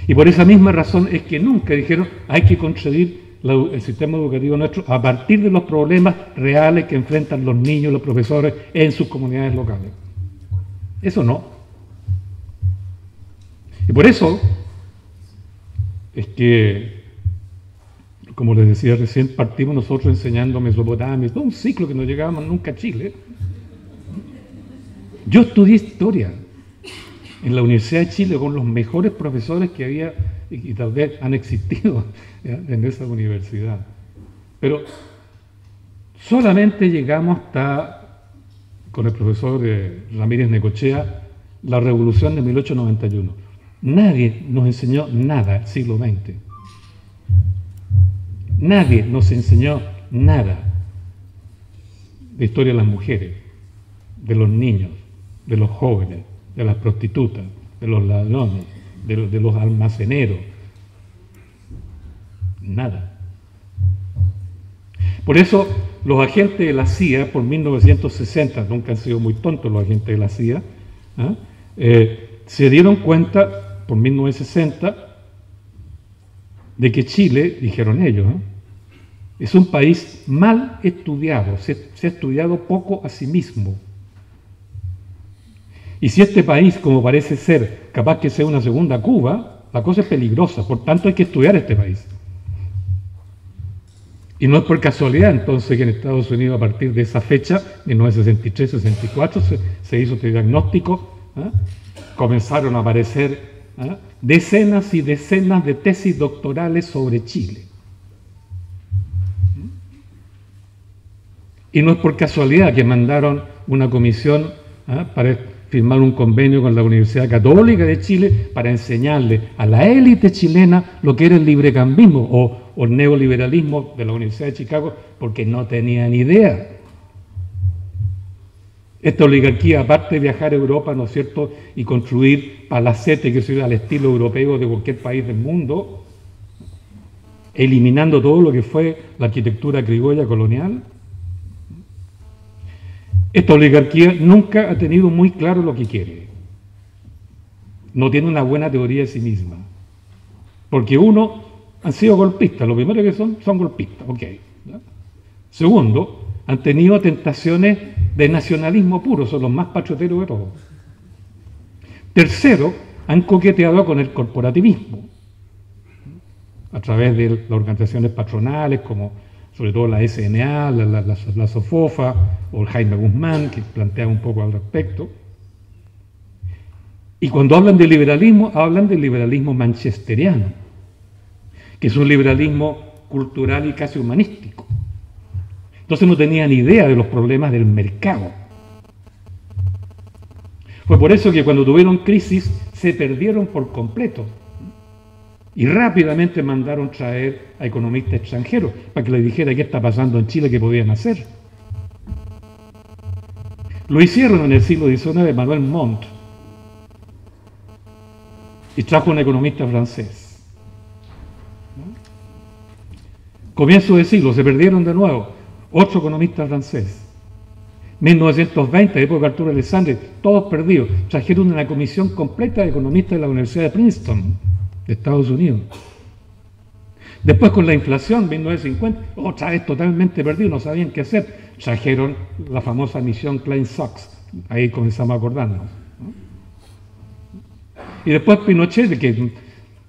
Speaker 1: Y por esa misma razón es que nunca dijeron hay que concebir el sistema educativo nuestro a partir de los problemas reales que enfrentan los niños y los profesores en sus comunidades locales. Eso no. Y por eso es que, como les decía recién, partimos nosotros enseñando Mesopotamia, todo un ciclo que no llegábamos nunca a Chile. Yo estudié historia en la Universidad de Chile con los mejores profesores que había y tal vez han existido en esa universidad. Pero solamente llegamos hasta, con el profesor Ramírez Necochea, la revolución de 1891. Nadie nos enseñó nada el siglo XX. Nadie nos enseñó nada de historia de las mujeres, de los niños, de los jóvenes, de las prostitutas, de los ladrones, de los almaceneros. Nada. Por eso los agentes de la CIA, por 1960, nunca han sido muy tontos los agentes de la CIA, se dieron cuenta, por 1960, de que Chile, dijeron ellos, es un país mal estudiado, se ha estudiado poco a sí mismo. Y si este país, como parece ser, capaz que sea una segunda Cuba, la cosa es peligrosa, por tanto hay que estudiar este país. Y no es por casualidad entonces que en Estados Unidos a partir de esa fecha, 1963-64, se hizo este diagnóstico, comenzaron a aparecer decenas y decenas de tesis doctorales sobre Chile. Y no es por casualidad que mandaron una comisión para firmar un convenio con la Universidad Católica de Chile para enseñarle a la élite chilena lo que era el librecambismo o el neoliberalismo de la Universidad de Chicago, porque no tenían idea. Esta oligarquía, aparte de viajar a Europa, ¿no es cierto?, y construir palacetes que se al estilo europeo de cualquier país del mundo, eliminando todo lo que fue la arquitectura criolla colonial, esta oligarquía nunca ha tenido muy claro lo que quiere. No tiene una buena teoría de sí misma. Porque uno, han sido golpistas, lo primero que son golpistas, ok. ¿Ya? Segundo, han tenido tentaciones de nacionalismo puro, son los más patrioteros de todos. Tercero, han coqueteado con el corporativismo, a través de las organizaciones patronales como sobre todo la SNA, la SOFOFA o el Jaime Guzmán, que plantea un poco al respecto. Y cuando hablan de liberalismo, hablan del liberalismo manchesteriano, que es un liberalismo cultural y casi humanístico. Entonces no tenían idea de los problemas del mercado. Fue por eso que cuando tuvieron crisis se perdieron por completo. Y rápidamente mandaron traer a economistas extranjeros para que les dijera qué está pasando en Chile, qué podían hacer. Lo hicieron en el siglo XIX Manuel Montt y trajo un economista francés. Comienzo de siglo, se perdieron de nuevo, otro economista francés. 1920, época de Arturo Alessandri, todos perdidos. Trajeron una comisión completa de economistas de la Universidad de Princeton, de Estados Unidos. Después con la inflación, 1950, otra vez totalmente perdido, no sabían qué hacer. Trajeron la famosa misión Klein-Sachs, ahí comenzamos a acordarnos, ¿no? Y después Pinochet, que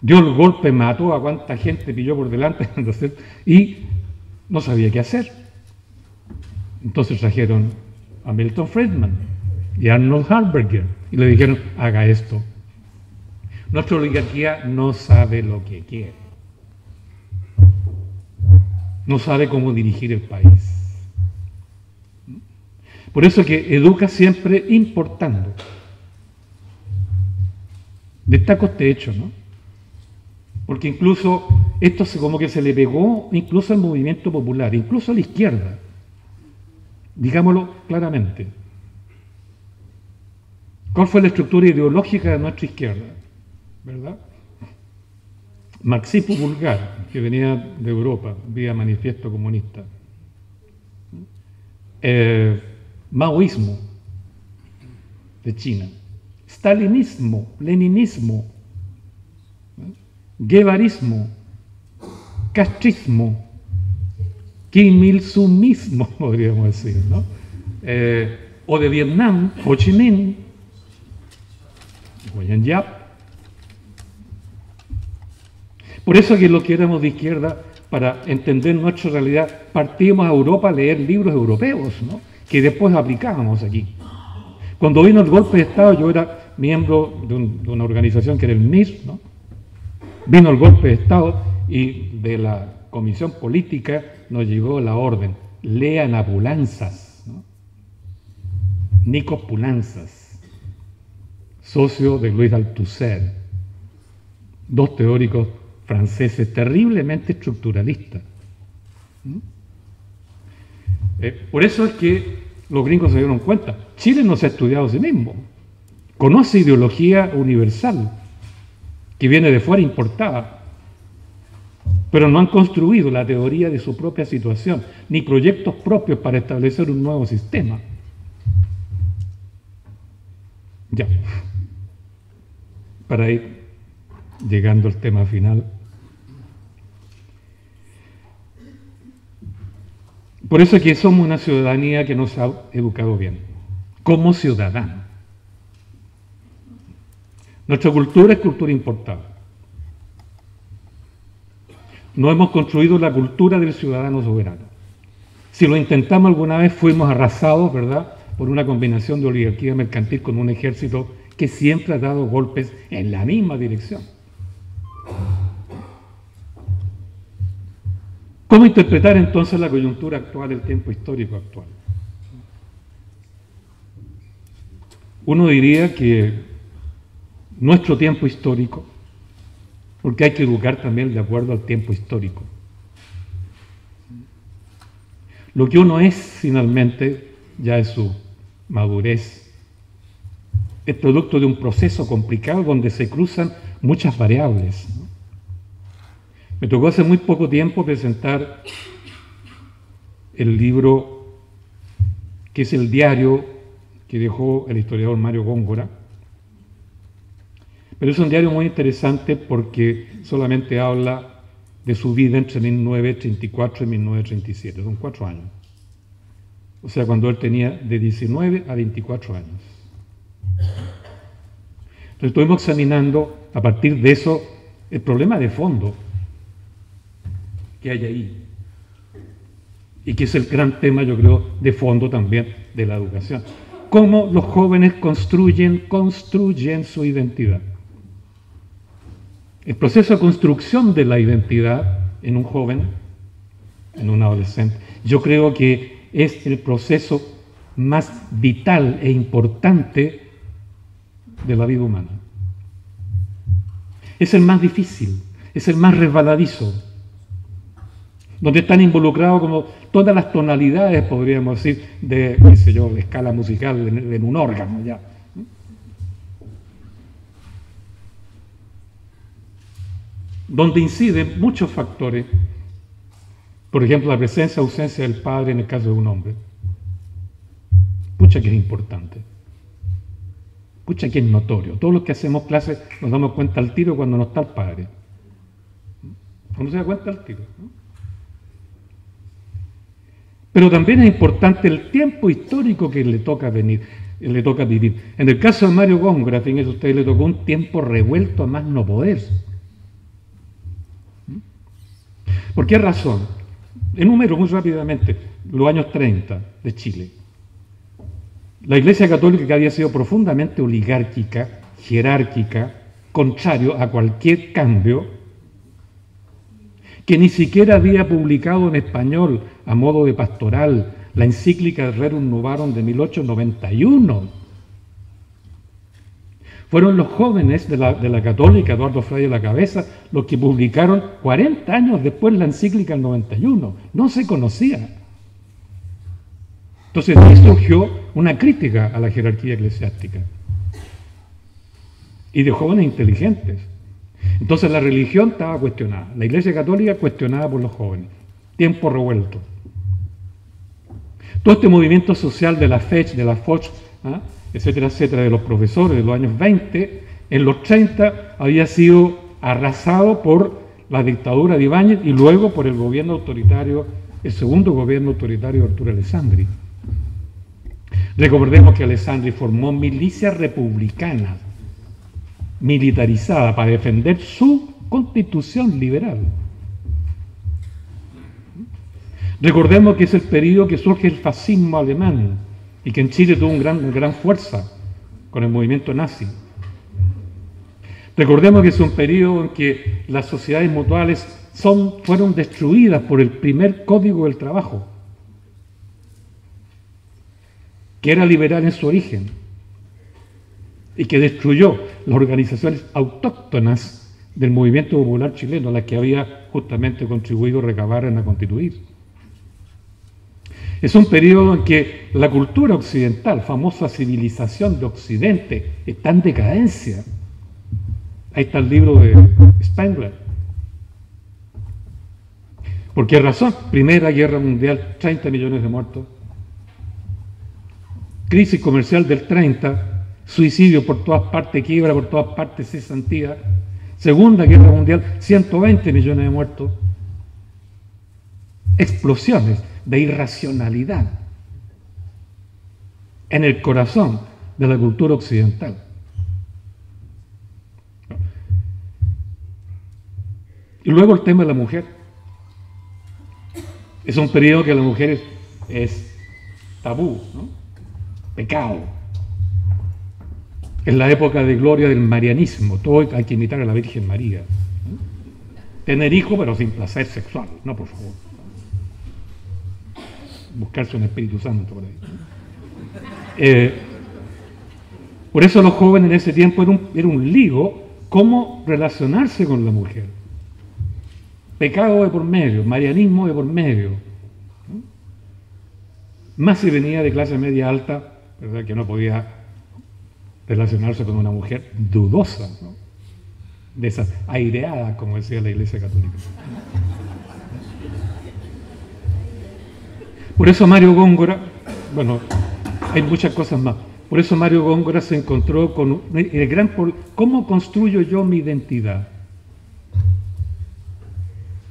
Speaker 1: dio el golpe, mató a cuánta gente pilló por delante, y no sabía qué hacer. Entonces trajeron a Milton Friedman y a Arnold Harberger y le dijeron, haga esto. Nuestra oligarquía no sabe lo que quiere. No sabe cómo dirigir el país. Por eso que educa siempre importando. De taco este hecho, ¿no? Porque incluso esto como que se le pegó incluso al movimiento popular, incluso a la izquierda. Digámoslo claramente. ¿Cuál fue la estructura ideológica de nuestra izquierda? ¿Verdad? Marxismo vulgar, que venía de Europa, vía manifiesto comunista. Maoísmo, de China. Stalinismo, leninismo, guevarismo, castrismo, Kim Il-sung mismo, podríamos decir, ¿no? O de Vietnam, Ho Chi Minh, Nguyen Giap. Por eso que lo que éramos de izquierda, para entender nuestra realidad, partimos a Europa a leer libros europeos, ¿no? Que después aplicábamos aquí. Cuando vino el golpe de Estado, yo era miembro de una organización que era el MIR, ¿no? Vino el golpe de Estado y de la Comisión Política nos llegó la orden: lean a Poulantzas, ¿no? Nikos Poulantzas, socio de Louis Althusser, dos teóricos franceses terriblemente estructuralistas. Por eso es que los gringos se dieron cuenta: Chile no se ha estudiado a sí mismo, conoce ideología universal que viene de fuera importada, pero no han construido la teoría de su propia situación, ni proyectos propios para establecer un nuevo sistema. Ya, para ir llegando al tema final. Por eso es que somos una ciudadanía que nos ha educado bien, como ciudadanos. Nuestra cultura es cultura importada. No hemos construido la cultura del ciudadano soberano. Si lo intentamos alguna vez, fuimos arrasados, ¿verdad?, por una combinación de oligarquía mercantil con un ejército que siempre ha dado golpes en la misma dirección. ¿Cómo interpretar entonces la coyuntura actual, el tiempo histórico actual? Uno diría que nuestro tiempo histórico, porque hay que educar también de acuerdo al tiempo histórico. Lo que uno es finalmente, ya es su madurez, es producto de un proceso complicado donde se cruzan muchas variables, ¿no? Me tocó hace muy poco tiempo presentar el libro que es el diario que dejó el historiador Mario Góngora, pero es un diario muy interesante porque solamente habla de su vida entre 1934 y 1937, son 4 años. O sea, cuando él tenía de 19 a 24 años. Entonces estuvimos examinando a partir de eso el problema de fondo que hay ahí, y que es el gran tema, yo creo, de fondo también de la educación. Cómo los jóvenes construyen su identidad. El proceso de construcción de la identidad en un joven, en un adolescente, yo creo que es el proceso más vital e importante de la vida humana. Es el más difícil, es el más resbaladizo, donde están involucrados como todas las tonalidades, podríamos decir, de, qué sé yo, de escala musical en un órgano ya. Donde inciden muchos factores, por ejemplo, la presencia o ausencia del padre en el caso de un hombre. Pucha que es importante. Pucha que es notorio. Todos los que hacemos clases nos damos cuenta al tiro cuando no está el padre. Uno se da cuenta al tiro, ¿no? Pero también es importante el tiempo histórico que le toca vivir. En el caso de Mario Góngora, fíjense ustedes, le tocó un tiempo revuelto a más no poder. ¿Por qué razón? Enumero muy rápidamente los años 30 de Chile. La Iglesia Católica, que había sido profundamente oligárquica, jerárquica, contrario a cualquier cambio, que ni siquiera había publicado en español a modo de pastoral la encíclica Rerum Novarum de 1891. Fueron los jóvenes de la Católica, Eduardo Frei a la cabeza, los que publicaron 40 años después la encíclica del 91. No se conocía. Entonces ahí surgió una crítica a la jerarquía eclesiástica y de jóvenes inteligentes. Entonces la religión estaba cuestionada, la Iglesia Católica cuestionada por los jóvenes, tiempo revuelto. Todo este movimiento social de la FECH, de la FOCH, etcétera, etcétera, de los profesores de los años 20, en los 30 había sido arrasado por la dictadura de Ibáñez y luego por el gobierno autoritario el segundo gobierno autoritario de Arturo Alessandri. Recordemos que Alessandri formó milicias republicanas, militarizadas, para defender su constitución liberal. Recordemos que es el periodo que surge el fascismo alemán y que en Chile tuvo una gran fuerza con el movimiento nazi. Recordemos que es un periodo en que las sociedades mutuales fueron destruidas por el primer Código del Trabajo, que era liberal en su origen y que destruyó las organizaciones autóctonas del movimiento popular chileno, a las que había justamente contribuido Recabarren a constituir. Es un periodo en que la cultura occidental, famosa civilización de Occidente, está en decadencia. Ahí está el libro de Spengler. ¿Por qué razón? Primera Guerra Mundial, 30 millones de muertos. Crisis comercial del 30, suicidio por todas partes, quiebra por todas partes, cesantía. Segunda Guerra Mundial, 120 millones de muertos. Explosiones de irracionalidad en el corazón de la cultura occidental. Y luego el tema de la mujer. Es un periodo que la mujer es tabú, ¿no? Pecado. Es la época de gloria del marianismo. Todo hay que imitar a la Virgen María, ¿no? Tener hijos, pero sin placer sexual, no, por favor. Buscarse un Espíritu Santo por ahí. Por eso los jóvenes en ese tiempo era un lío cómo relacionarse con la mujer. Pecado de por medio, marianismo de por medio, ¿no? Más si venía de clase media alta, ¿verdad?, que no podía relacionarse con una mujer dudosa, ¿no?, de esas aireadas, como decía la Iglesia Católica. Por eso Mario Góngora, bueno, hay muchas cosas más. Por eso Mario Góngora se encontró con el gran problema: ¿cómo construyo yo mi identidad?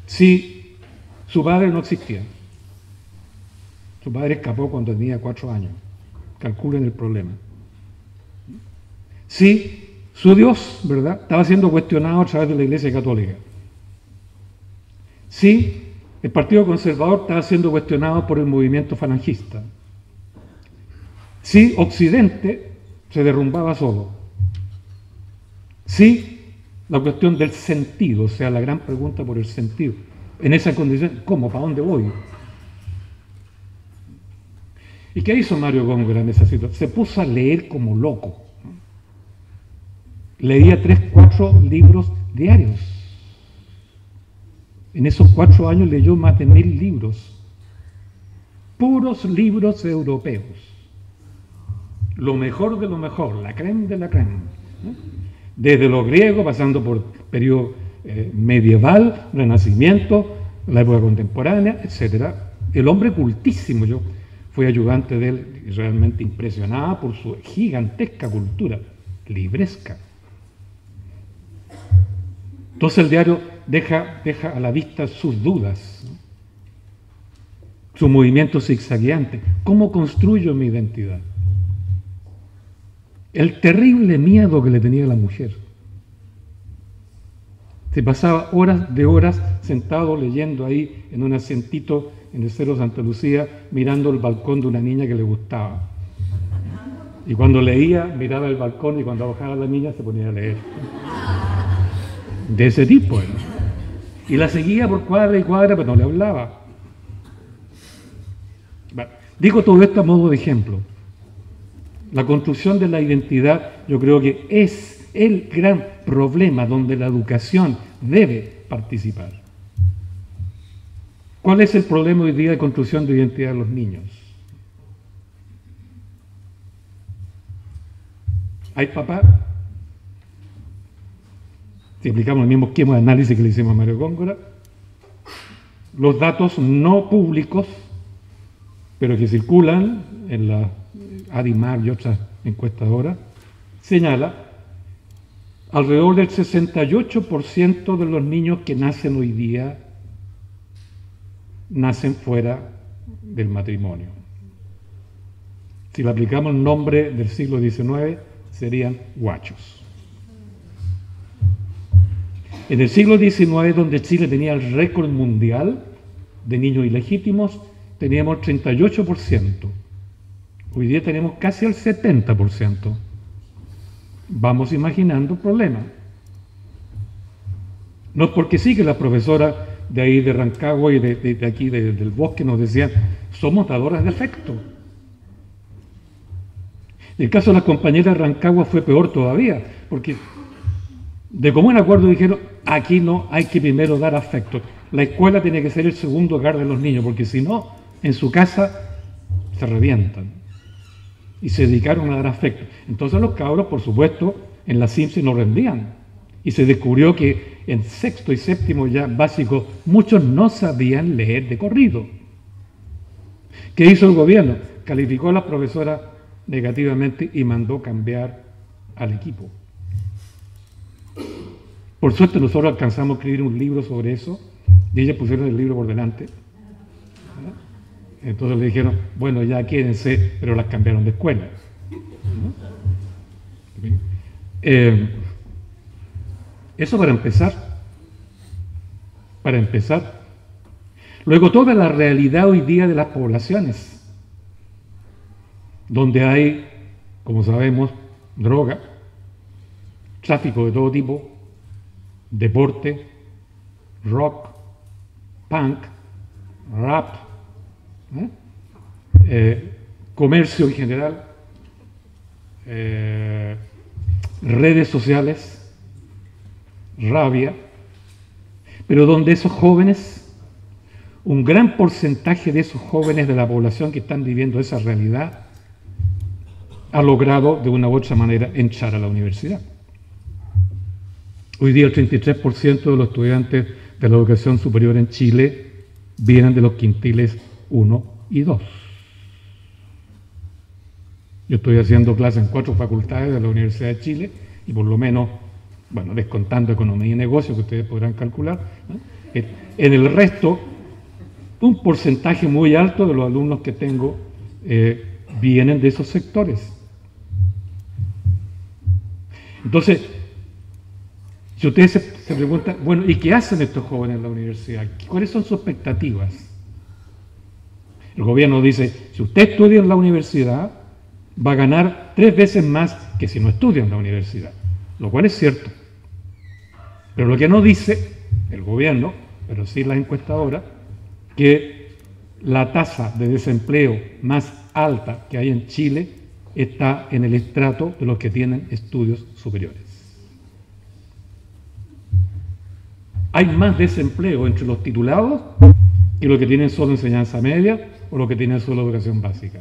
Speaker 1: Si su padre no existía. Su padre escapó cuando tenía 4 años. Calculen el problema. Si su Dios, ¿verdad?, estaba siendo cuestionado a través de la Iglesia Católica. Si el Partido Conservador estaba siendo cuestionado por el movimiento falangista. Si Occidente se derrumbaba solo. Si la cuestión del sentido, o sea, la gran pregunta por el sentido. En esa condición, ¿cómo? ¿Para dónde voy? ¿Y qué hizo Mario Góngora en esa situación? Se puso a leer como loco. Leía 3, 4 libros diarios. En esos 4 años leyó más de 1000 libros. Puros libros europeos. Lo mejor de lo mejor, la crème de la crème, ¿no? Desde lo griego, pasando por periodo medieval, Renacimiento, la época contemporánea, etc. El hombre cultísimo, yo fui ayudante de él, realmente impresionada por su gigantesca cultura, libresca. Entonces el diario deja a la vista sus dudas, ¿no?, su movimiento zigzagueante. ¿Cómo construyo mi identidad? El terrible miedo que le tenía a la mujer. Se pasaba horas de horas sentado leyendo ahí en un asientito en el Cerro Santa Lucía, mirando el balcón de una niña que le gustaba. Y cuando leía, miraba el balcón, y cuando bajaba la niña se ponía a leer. De ese tipo, ¿no? Y la seguía por cuadra y cuadra, pero no le hablaba. Bueno, digo todo esto a modo de ejemplo. La construcción de la identidad, yo creo que es el gran problema donde la educación debe participar. ¿Cuál es el problema hoy día de construcción de identidad de los niños? ¿Hay papá? Si aplicamos el mismo esquema de análisis que le hicimos a Mario Góngora, los datos no públicos, pero que circulan en la Adimar y otras encuestadoras, señala alrededor del 68% de los niños que nacen hoy día nacen fuera del matrimonio. Si le aplicamos el nombre del siglo XIX, serían guachos. En el siglo XIX, donde Chile tenía el récord mundial de niños ilegítimos, teníamos 38%. Hoy día tenemos casi el 70%. Vamos imaginando problemas. No es porque sí que las profesoras de ahí de Rancagua y de aquí del Bosque nos decían, somos dadoras de afecto. El caso de las compañeras de Rancagua fue peor todavía, porque de común acuerdo dijeron, aquí no hay que primero dar afecto. La escuela tiene que ser el segundo hogar de los niños, porque si no, en su casa se revientan. Y se dedicaron a dar afecto. Entonces los cabros, por supuesto, en la CIMSE no rendían. Y se descubrió que en sexto y séptimo ya básico, muchos no sabían leer de corrido. ¿Qué hizo el gobierno? Calificó a las profesoras negativamente y mandó cambiar al equipo. Por suerte nosotros alcanzamos a escribir un libro sobre eso y ellas pusieron el libro por delante. Entonces le dijeron, bueno, ya quédense, pero las cambiaron de escuela. Eso para empezar. Para empezar. Luego toda la realidad hoy día de las poblaciones, donde hay, como sabemos, droga, tráfico de todo tipo, deporte, rock, punk, rap, comercio en general, redes sociales, rabia, pero donde esos jóvenes, un gran porcentaje de esos jóvenes de la población que están viviendo esa realidad, ha logrado de una u otra manera entrar a la universidad. Hoy día el 33% de los estudiantes de la educación superior en Chile vienen de los quintiles 1 y 2. Yo estoy haciendo clases en 4 facultades de la Universidad de Chile y por lo menos, bueno, descontando economía y negocio que ustedes podrán calcular, en el resto, un porcentaje muy alto de los alumnos que tengo vienen de esos sectores. Entonces, si ustedes se preguntan, bueno, ¿y qué hacen estos jóvenes en la universidad? ¿Cuáles son sus expectativas? El gobierno dice, si usted estudia en la universidad, va a ganar 3 veces más que si no estudia en la universidad, lo cual es cierto. Pero lo que no dice el gobierno, pero sí la encuestadora, que la tasa de desempleo más alta que hay en Chile está en el estrato de los que tienen estudios superiores. Hay más desempleo entre los titulados que los que tienen solo enseñanza media o los que tienen solo educación básica,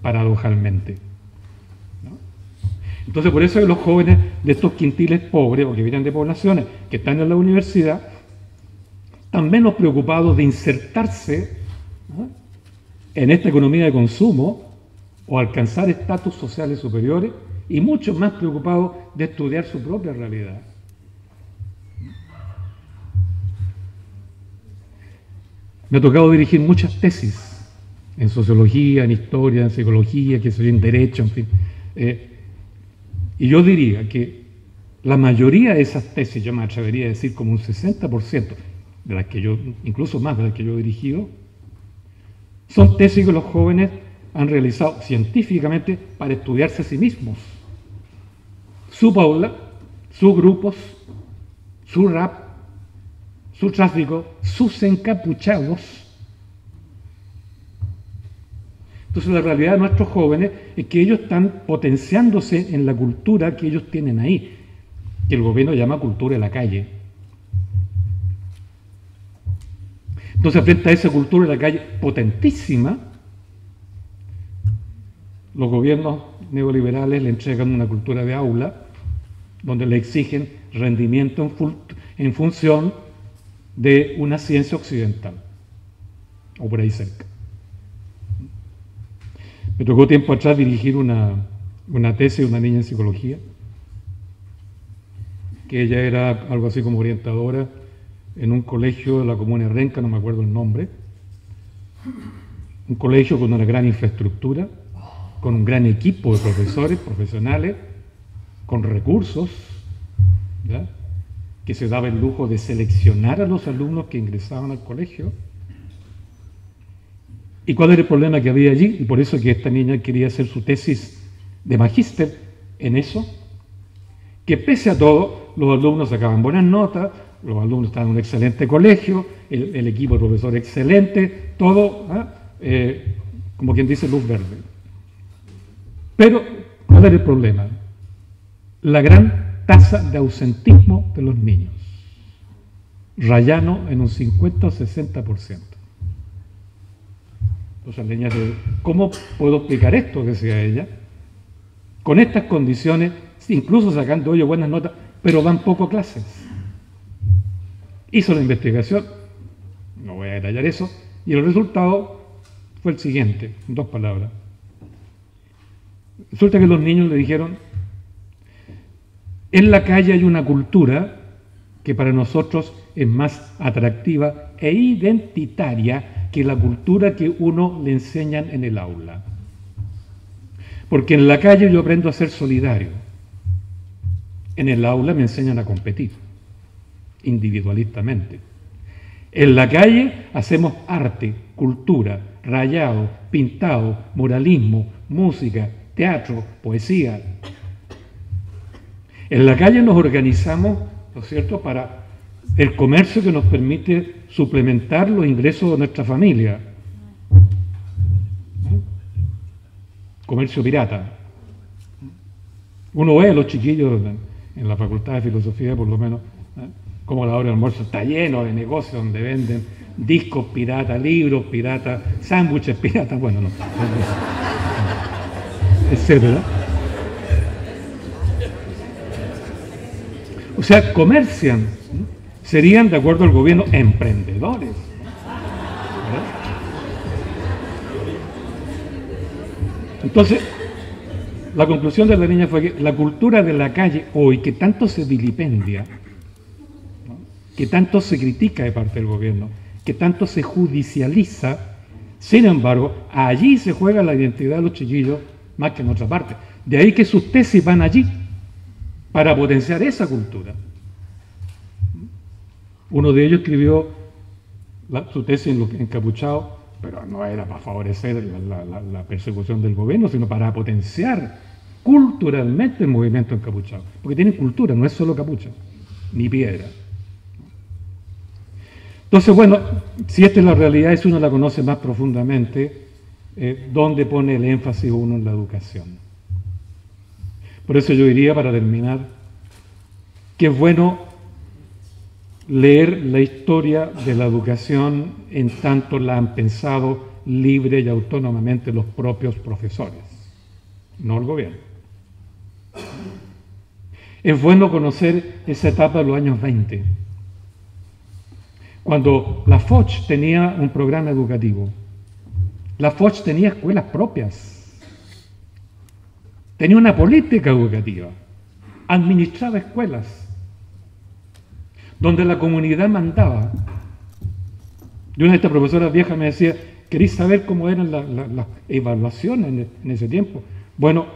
Speaker 1: paradojalmente, ¿no? Entonces, por eso los jóvenes de estos quintiles pobres o que vienen de poblaciones que están en la universidad están menos preocupados de insertarse, ¿no?, en esta economía de consumo o alcanzar estatus sociales superiores y mucho más preocupados de estudiar su propia realidad. Me ha tocado dirigir muchas tesis en sociología, en historia, en psicología, que soy en derecho, en fin. Y yo diría que la mayoría de esas tesis, yo me atrevería a decir como un 60% de las que yo, incluso más de las que yo he dirigido, son tesis que los jóvenes han realizado científicamente para estudiarse a sí mismos. Su aula, sus grupos, su rap, su tráfico, sus encapuchados. Entonces la realidad de nuestros jóvenes es que ellos están potenciándose en la cultura que ellos tienen ahí, que el gobierno llama cultura de la calle. Entonces frente a esa cultura de la calle potentísima, los gobiernos neoliberales le entregan una cultura de aula donde le exigen rendimiento en función de una ciencia occidental, o por ahí cerca. Me tocó tiempo atrás dirigir una tesis de una niña en psicología, que ella era algo así como orientadora en un colegio de la comuna de Renca, no me acuerdo el nombre, Un colegio con una gran infraestructura, con un gran equipo de profesores, profesionales, con recursos, ¿ya?, que se daba el lujo de seleccionar a los alumnos que ingresaban al colegio. ¿Y cuál era el problema que había allí? Y por eso que esta niña quería hacer su tesis de magíster en eso, que pese a todo, los alumnos sacaban buenas notas, los alumnos estaban en un excelente colegio, el equipo de profesores excelente, todo, como quien dice, luz verde. Pero, ¿cuál era el problema? La gran tasa de ausentismo de los niños, rayano en un 50 o 60%. Entonces la niña dice, ¿cómo puedo explicar esto?, decía ella, con estas condiciones, incluso sacando yo buenas notas, pero van poco a clases. Hizo la investigación, no voy a detallar eso, y el resultado fue el siguiente, en 2 palabras. Resulta que los niños le dijeron, en la calle hay una cultura que para nosotros es más atractiva e identitaria que la cultura que uno le enseñan en el aula. Porque en la calle yo aprendo a ser solidario. En el aula me enseñan a competir, individualistamente. En la calle hacemos arte, cultura, rayado, pintado, muralismo, música, teatro, poesía. En la calle nos organizamos, ¿no es cierto?, para el comercio que nos permite suplementar los ingresos de nuestra familia. Comercio pirata. Uno ve a los chiquillos en la Facultad de Filosofía, por lo menos, como la hora del almuerzo está lleno de negocios donde venden discos piratas, libros piratas, sándwiches piratas, bueno, no, etcétera. O sea, comercian, serían, de acuerdo al gobierno, emprendedores. ¿Verdad? Entonces, la conclusión de la niña fue que la cultura de la calle hoy, que tanto se vilipendia, ¿no?, que tanto se critica de parte del gobierno, que tanto se judicializa, sin embargo, allí se juega la identidad de los chiquillos más que en otra parte. De ahí que sus tesis van allí, para potenciar esa cultura. Uno de ellos escribió su tesis en los encapuchados, pero no era para favorecer la persecución del gobierno, sino para potenciar culturalmente el movimiento encapuchado. Porque tienen cultura, no es solo capucha, ni piedra. Entonces, bueno, si esta es la realidad, si uno la conoce más profundamente, ¿dónde pone el énfasis uno en la educación? Por eso yo diría, para terminar, que es bueno leer la historia de la educación en tanto la han pensado libre y autónomamente los propios profesores, no el gobierno. Es bueno conocer esa etapa de los años 20, cuando la Foch tenía un programa educativo. La Foch tenía escuelas propias. Tenía una política educativa, administraba escuelas, donde la comunidad mandaba. Y una de estas profesoras viejas me decía, ¿queréis saber cómo eran las evaluaciones en ese tiempo? Bueno,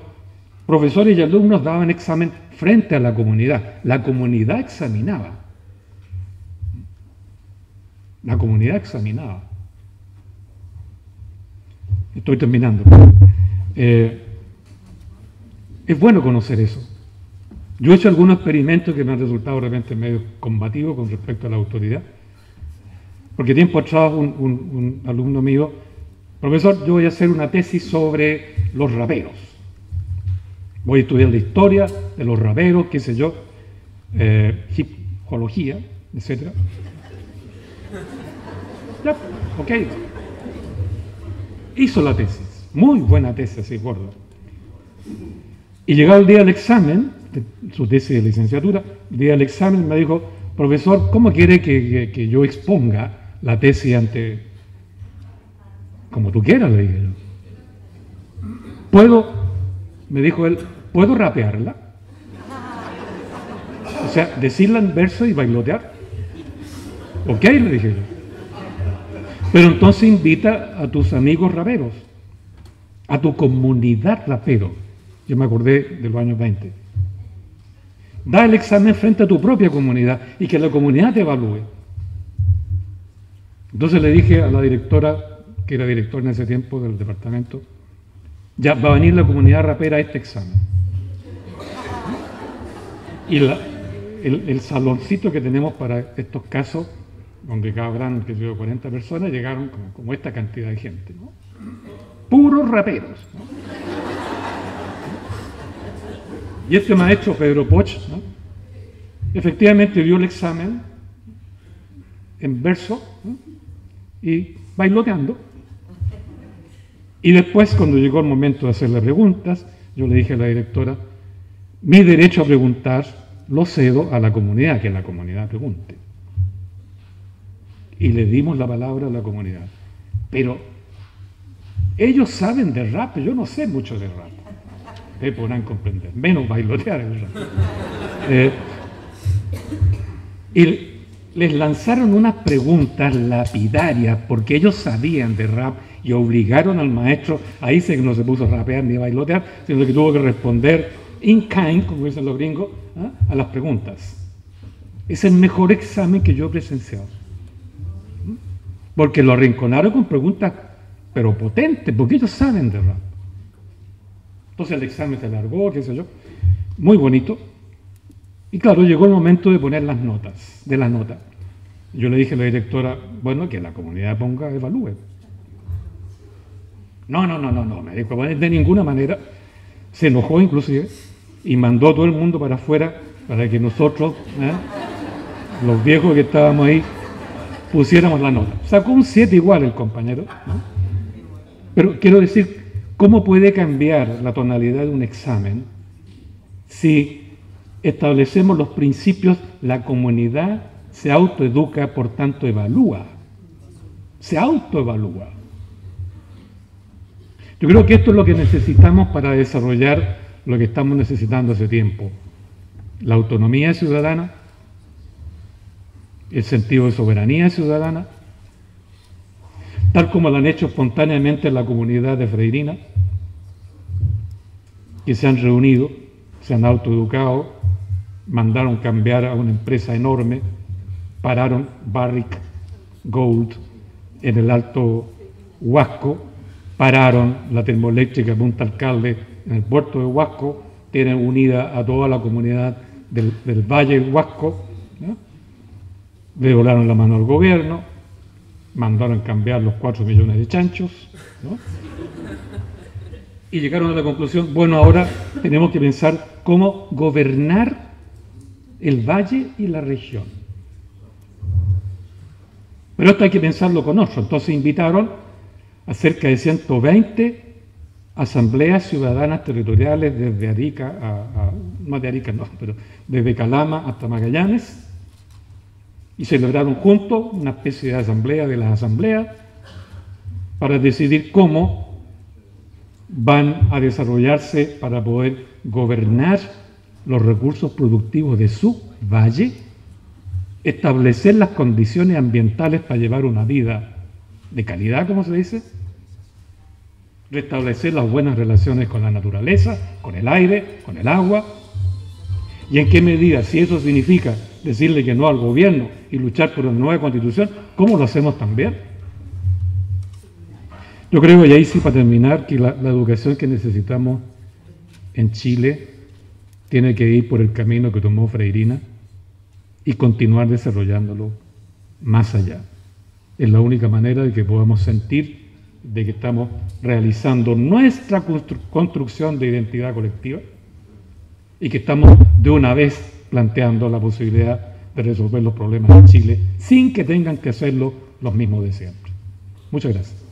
Speaker 1: profesores y alumnos daban examen frente a la comunidad examinaba. La comunidad examinaba. Estoy terminando. Es bueno conocer eso. Yo he hecho algunos experimentos que me han resultado realmente medio combativos con respecto a la autoridad. Porque tiempo atrás un alumno mío, profesor, yo voy a hacer una tesis sobre los raperos. Voy a estudiar la historia de los raperos, qué sé yo, hipología, etc. Ya, ok. Hizo la tesis, muy buena tesis, así gordo. Y llegado el día del examen, su tesis de licenciatura, el día del examen me dijo, profesor, ¿cómo quiere que yo exponga la tesis ante... como tú quieras, le dije yo. ¿Puedo, me dijo él, ¿puedo rapearla? O sea, decirla en verso y bailotear. Ok, le dije yo. Pero entonces invita a tus amigos raperos, a tu comunidad rapero. Yo me acordé de los años 20. Da el examen frente a tu propia comunidad y que la comunidad te evalúe. Entonces le dije a la directora, que era directora en ese tiempo del departamento, ya va a venir la comunidad rapera a este examen. Y el saloncito que tenemos para estos casos, donde cabrán, que yo, 40 personas, llegaron como esta cantidad de gente, ¿no? Puros raperos, ¿no? Y este maestro, Pedro Poch, ¿no? Efectivamente dio el examen en verso, ¿no? Y bailoteando. Y después, cuando llegó el momento de hacerle preguntas, yo le dije a la directora, mi derecho a preguntar lo cedo a la comunidad, que la comunidad pregunte. Y le dimos la palabra a la comunidad. Pero ellos saben de rap, yo no sé mucho de rap. Podrán comprender, menos bailotear el rap. Y les lanzaron unas preguntas lapidarias, porque ellos sabían de rap y obligaron al maestro, ahí sí que no se puso a rapear ni a bailotear, sino que tuvo que responder in kind, como dicen los gringos, ¿eh? A las preguntas. Es el mejor examen que yo he presenciado. Porque lo arrinconaron con preguntas, pero potentes, porque ellos saben de rap. Entonces el examen se alargó, qué sé yo, muy bonito. Y claro, llegó el momento de poner las notas, de las notas. Yo le dije a la directora, bueno, que la comunidad ponga, evalúe. No, me dijo, de ninguna manera. Se enojó inclusive y mandó a todo el mundo para afuera para que nosotros, los viejos que estábamos ahí, pusiéramos la nota. Sacó un 7 igual el compañero, ¿no? Pero quiero decir, ¿cómo puede cambiar la tonalidad de un examen si establecemos los principios, la comunidad se autoeduca, por tanto evalúa? Se autoevalúa. Yo creo que esto es lo que necesitamos para desarrollar lo que estamos necesitando hace tiempo. La autonomía ciudadana, el sentido de soberanía ciudadana, tal como lo han hecho espontáneamente en la comunidad de Freirina, que se han reunido, se han autoeducado, mandaron cambiar a una empresa enorme, pararon Barrick Gold en el Alto Huasco, pararon la termoeléctrica Punta Alcalde en el puerto de Huasco, tienen unida a toda la comunidad del Valle del Huasco, ¿no? Le volaron la mano al gobierno, mandaron cambiar los 4 millones de chanchos, ¿no? Y llegaron a la conclusión, bueno, ahora tenemos que pensar cómo gobernar el valle y la región. Pero esto hay que pensarlo con otros. Entonces invitaron a cerca de 120 asambleas ciudadanas territoriales desde Arica no de Arica, no, pero desde Calama hasta Magallanes, y celebraron juntos una especie de asamblea de las asambleas para decidir cómo van a desarrollarse para poder gobernar los recursos productivos de su valle, establecer las condiciones ambientales para llevar una vida de calidad, como se dice, restablecer las buenas relaciones con la naturaleza, con el aire, con el agua, y en qué medida, si eso significa decirle que no al gobierno y luchar por una nueva constitución, ¿cómo lo hacemos también? Yo creo, y ahí sí para terminar, que la educación que necesitamos en Chile tiene que ir por el camino que tomó Freirina y continuar desarrollándolo más allá. Es la única manera de que podamos sentir de que estamos realizando nuestra construcción de identidad colectiva y que estamos de una vez planteando la posibilidad de resolver los problemas de Chile sin que tengan que hacerlo los mismos de siempre. Muchas gracias.